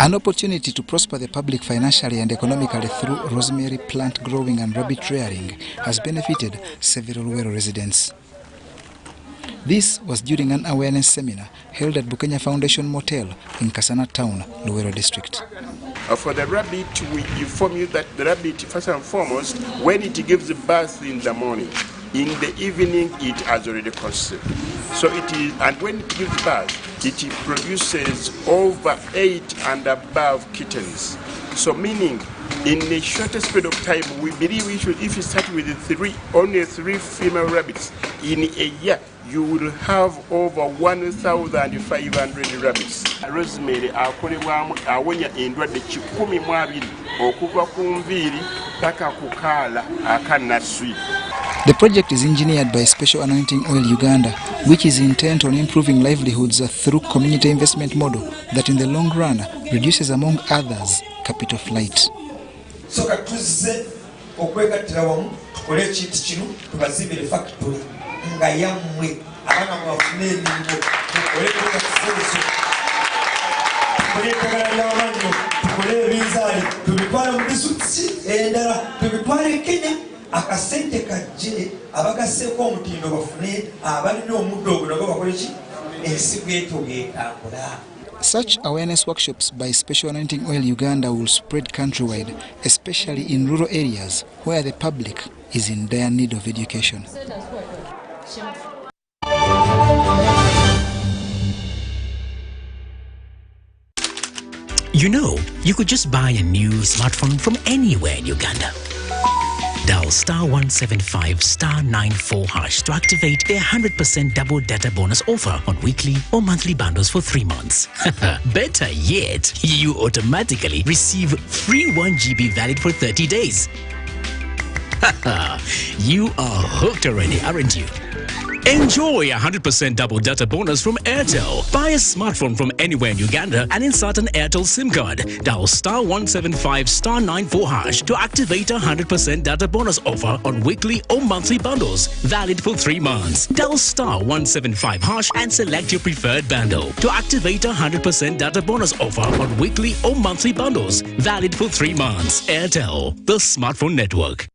An opportunity to prosper the public financially and economically through rosemary plant growing and rabbit rearing has benefited several Luwero residents. This was during an awareness seminar held at Bukenya Foundation Motel in Kasana Town, Luwero district. For the rabbit, we inform you that the rabbit, first and foremost, when it gives birth in the morning, in the evening it has already conceived. So it is, and when it gives birth, it produces over 8 and above kittens. So meaning, in the shortest period of time, we believe we should, if you start with only 3 female rabbits, in a year, you will have over 1,500 rabbits. Rosemary akolebwamu awonya endwadde 12 okuva ku nviiri paka ku kaala akanaswi. The project is engineered by Special Anointing Oil Uganda, which is intent on improving livelihoods through community investment model that in the long run reduces, among others, capital flight. So katuze okwegattira wamu tukole ekintu kino tubazimbire factory nga yammwe abaana mwafune emirimu tukole ekifuluso tukole eddagala ly'amannyo tukole ebinzaali tubitwale mu disitulikiti endala tubitwale e Kenya akasente kajje abagaseeko omutindo bafune abalina omuddo ogwo nagwo bakole ki ensi bwetyo bwetambula. Such awareness workshops by Special Anointing Oil Uganda will spread countrywide, especially in rural areas where the public is in dire need of education. You know, you could just buy a new smartphone from anywhere in Uganda. Dial *175 *94# to activate their 100% double data bonus offer on weekly or monthly bundles for 3 months. Better yet, you automatically receive free 1 GB valid for 30 days. You are hooked already, aren't you? Enjoy 100% double data bonus from Airtel. Buy a smartphone from anywhere in Uganda and insert an Airtel SIM card. Dial *175 *94# to activate a 100% data bonus offer on weekly or monthly bundles, valid for 3 months. Dial *175# and select your preferred bundle to activate a 100% data bonus offer on weekly or monthly bundles, valid for 3 months. Airtel, the smartphone network.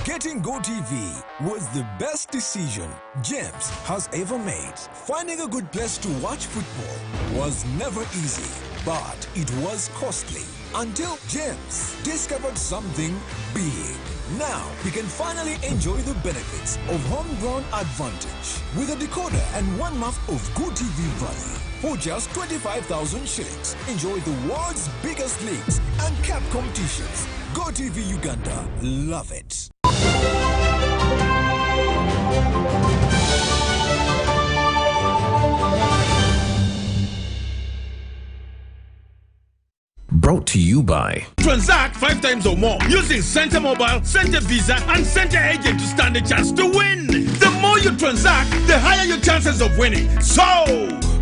Getting GoTV was the best decision James has ever made. Finding a good place to watch football was never easy, but it was costly. Until James discovered something big. Now he can finally enjoy the benefits of homegrown advantage with a decoder and 1 month of GoTV value. For just 25,000 shillings, enjoy the world's biggest leagues and cap competitions. GoTV Uganda, love it. Brought to you by Transact 5 times or more using Center Mobile, Center Visa, and Center Agent to stand a chance to win. The more you transact, the higher your chances of winning. So,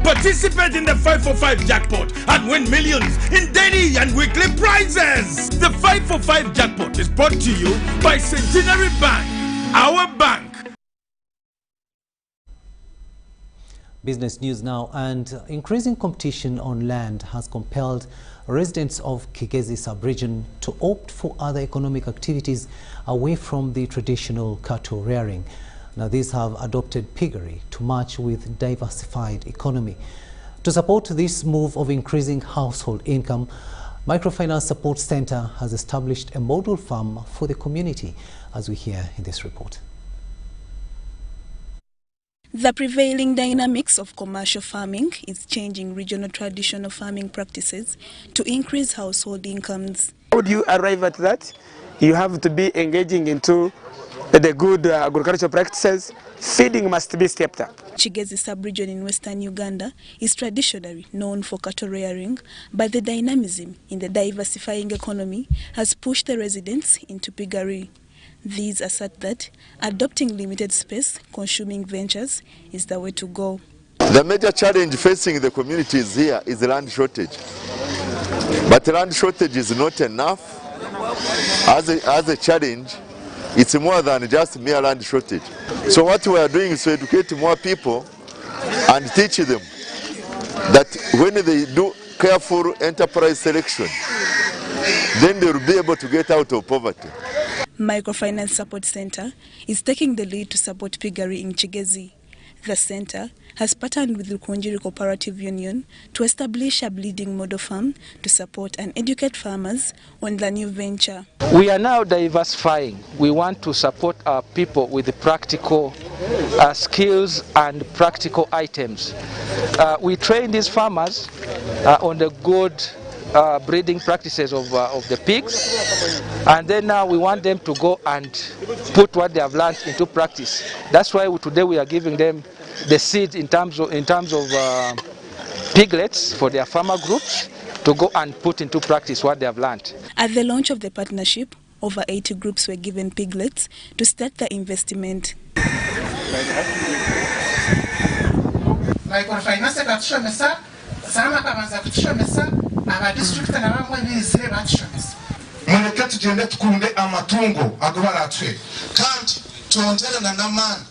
participate in the 545 jackpot and win millions in daily and weekly prizes. The 545 jackpot is brought to you by Centenary Bank, our bank. Business news now, and increasing competition on land has compelled residents of Kigezi sub-region to opt for other economic activities away from the traditional cattle rearing. Now, these have adopted piggery to match with diversified economy. To support this move of increasing household income, Microfinance Support Center has established a model farm for the community, as we hear in this report. The prevailing dynamics of commercial farming is changing regional traditional farming practices to increase household incomes. How do you arrive at that? You have to be engaging into the good agricultural practices. Feeding must be stepped up. Kigezi sub-region in western Uganda is traditionally known for cattle rearing, but the dynamism in the diversifying economy has pushed the residents into piggery. These assert that adopting limited space consuming ventures is the way to go. The major challenge facing the communities here is the land shortage. But land shortage is not enough. As a challenge, it's more than just mere land shortage. So what we are doing is to educate more people and teach them that when they do careful enterprise selection, then they will be able to get out of poverty. Microfinance Support Center is taking the lead to support piggery in Kigezi. The center has partnered with the Rukunjiri Cooperative Union to establish a bleeding model farm to support and educate farmers on the new venture. We are now diversifying. We want to support our people with the practical skills and practical items. We train these farmers on the good breeding practices of the pigs, and then now we want them to go and put what they have learned into practice. That's why today we are giving them the seed in terms of piglets for their farmer groups to go and put into practice what they have learned. At the launch of the partnership, over 80 groups were given piglets to start the investment. Muleke tugende tukunde amatungo agabaratwe kandi tongere na namani.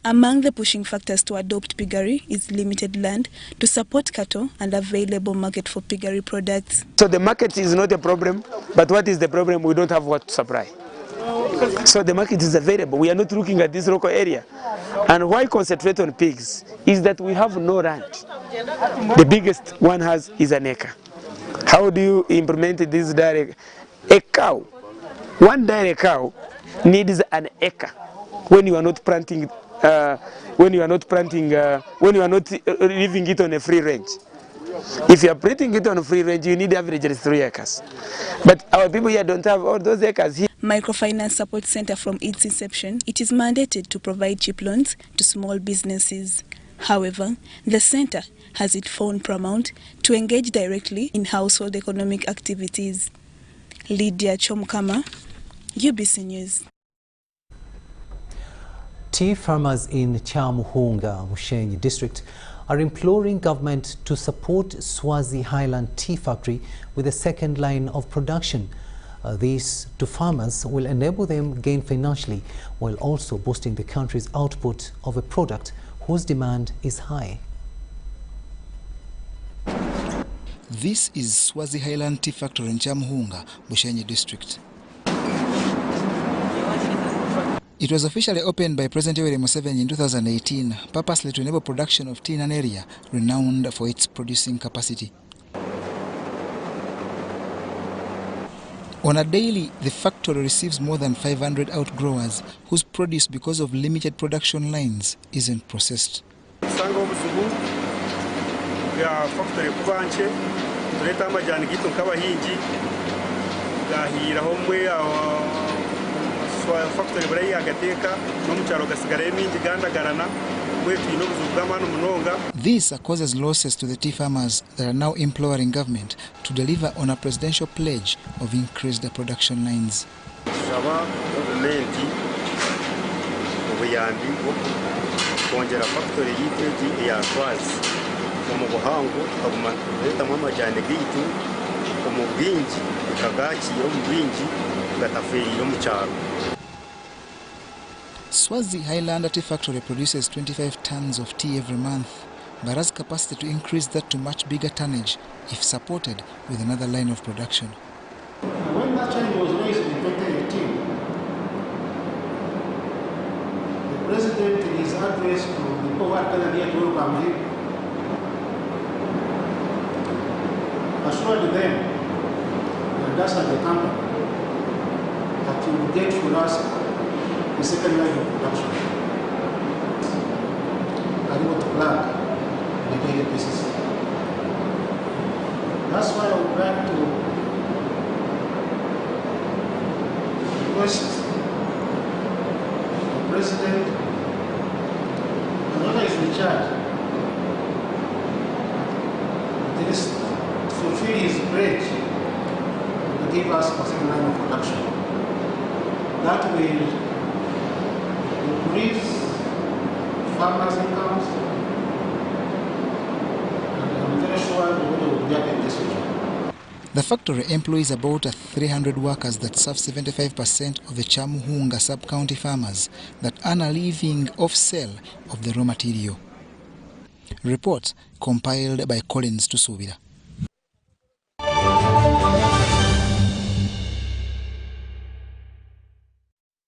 Among the pushing factors to adopt piggery is limited land to support cattle and available market for piggery products. So the market is not a problem, but what is the problem? We don't have what to supply. So the market is available. We are not looking at this local area. And why concentrate on pigs is that we have no land. The biggest one is an acre. How do you implement this direct? A cow, one direct cow needs an acre when you are not planting, when you are not leaving it on a free range. If you are putting it on a free range, you need averagely 3 acres. But our people here don't have all those acres here. Microfinance Support Center, from its inception, it is mandated to provide cheap loans to small businesses. However, the center has it found paramount to engage directly in household economic activities. Lydia Chomkama, UBC News. Tea farmers in Kyamuhunga, Mushenyi district are imploring government to support Swazi Highland Tea Factory with a second line of production. These to farmers will enable them gain financially while also boosting the country's output of a product whose demand is high. This is Swazi Highland Tea Factory in Kyamuhunga, Mushenyi district. It was officially opened by President Yoweri Museveni in 2018, purposely to enable production of tea in an area renowned for its producing capacity. On a daily, the factory receives more than 500 outgrowers whose produce, because of limited production lines, isn't processed. This causes losses to the tea farmers that are now imploring government to deliver on a presidential pledge of increased production lines. Swazi Highland Tea Factory produces 25 tons of tea every month, but has capacity to increase that to much bigger tonnage if supported with another line of production. When that change was raised in 2018, the President in his address to the people who are Canadian to welcome him assured them that that's at the company that he will get for us the second line of production. Karibu to plug the daily basis. That's why I would like to request the President, whoever is in charge, to fulfill his pledge to give us a second line of production. That will increase farmers' incomes, and I'm very sure we will get in this region. The factory employs about 300 workers that serve 75% of the Kyamuhunga sub-county farmers that earn a living off sale of the raw material. Report compiled by Collins Tusubira.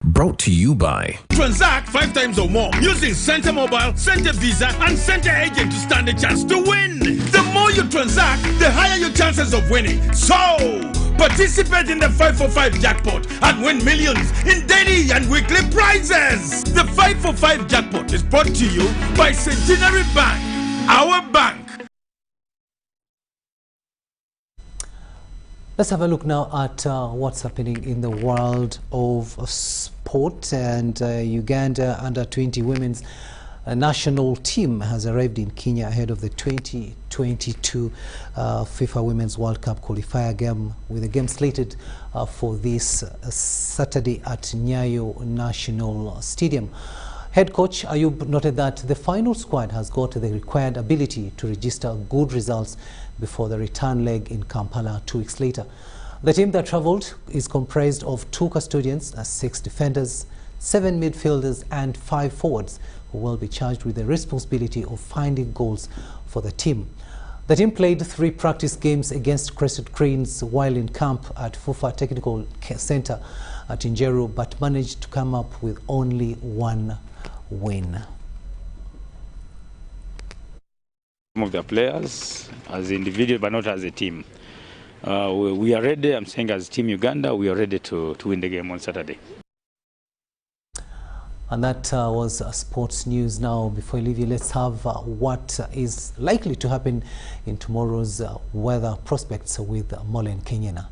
Brought to you by Transact 5 times or more using Center Mobile, Center Visa, and Center Agent to stand a chance to win. The more you transact, the higher your chances of winning. So, participate in the 545 jackpot and win millions in daily and weekly prizes. The 545 jackpot is brought to you by Centenary Bank, our bank. Let's have a look now at what's happening in the world of sport. And Uganda under-20 women's national team has arrived in Kenya ahead of the 2022 FIFA Women's World Cup qualifier game, with a game slated for this Saturday at Nyayo National Stadium. Head coach Ayub noted that the final squad has got the required ability to register good results before the return leg in Kampala 2 weeks later. The team that travelled is comprised of 2 custodians, 6 defenders, 7 midfielders and 5 forwards who will be charged with the responsibility of finding goals for the team. The team played 3 practice games against Crested Cranes while in camp at Fufa Technical Center at Injeru, but managed to come up with only 1 win. Some of their players as individuals but not as a team. We are ready. I'm saying as Team Uganda, we are ready to win the game on Saturday. And that was sports news. Now, before I leave you, let's have what is likely to happen in tomorrow's weather prospects with Molen Kenyana.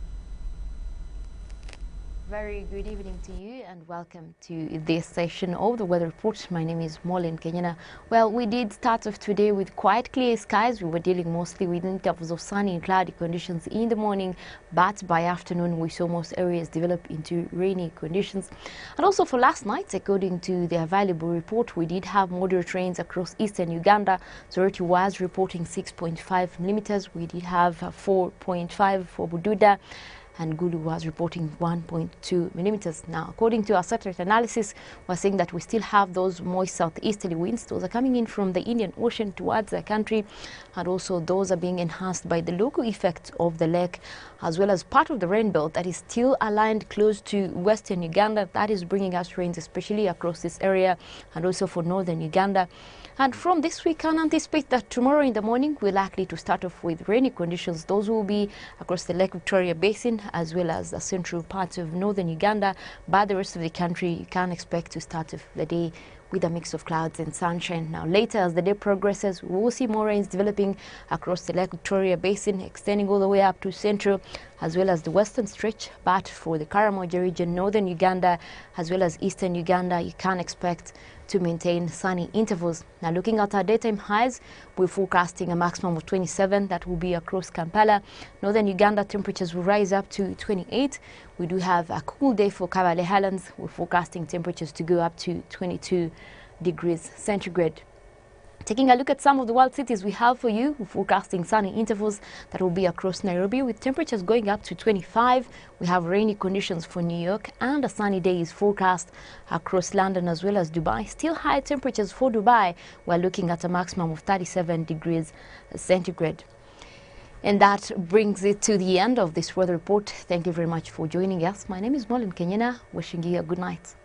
very good evening to you and welcome to this session of the weather report. My name is Molin Kenyana. Well, we did start off today with quite clear skies. We were dealing mostly with intervals of sunny and cloudy conditions in the morning, but by afternoon we saw most areas develop into rainy conditions. And also for last night, according to the available report, we did have moderate rains across eastern Uganda. Zoroti was reporting 6.5 millimeters. We did have 4.5 for Bududa, and Gulu was reporting 1.2 millimeters. Now, according to our satellite analysis, we're saying that we still have those moist southeasterly winds. Those are coming in from the Indian Ocean towards the country, and also those are being enhanced by the local effect of the lake, as well as part of the rain belt that is still aligned close to western Uganda. That is bringing us rains, especially across this area, and also for northern Uganda. And from this, we can anticipate that tomorrow in the morning we're likely to start off with rainy conditions. Those will be across the Lake Victoria Basin as well as the central parts of northern Uganda. But the rest of the country, you can expect to start off the day with a mix of clouds and sunshine. Now later, as the day progresses, we will see more rains developing across the Lake Victoria Basin, extending all the way up to central as well as the western stretch. But for the Karamoja region, northern Uganda as well as eastern Uganda, you can expect to maintain sunny intervals. Now looking at our daytime highs, we're forecasting a maximum of 27 that will be across Kampala. Northern Uganda temperatures will rise up to 28. We do have a cool day for Kabale Highlands. We're forecasting temperatures to go up to 22 degrees centigrade. Taking a look at some of the world cities we have for you, we're forecasting sunny intervals that will be across Nairobi with temperatures going up to 25. We have rainy conditions for New York, and a sunny day is forecast across London as well as Dubai. Still high temperatures for Dubai. We're looking at a maximum of 37 degrees centigrade. And that brings it to the end of this weather report. Thank you very much for joining us. My name is Molin Kenyana, wishing you a good night.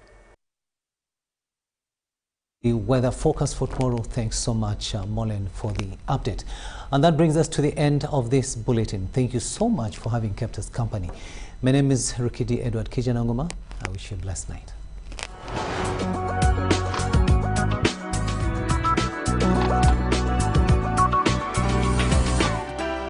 The weather forecast for tomorrow. Thanks so much, Molin, for the update. And that brings us to the end of this bulletin. Thank you so much for having kept us company. My name is Rukidi Edward Kijanangoma. I wish you a blessed night.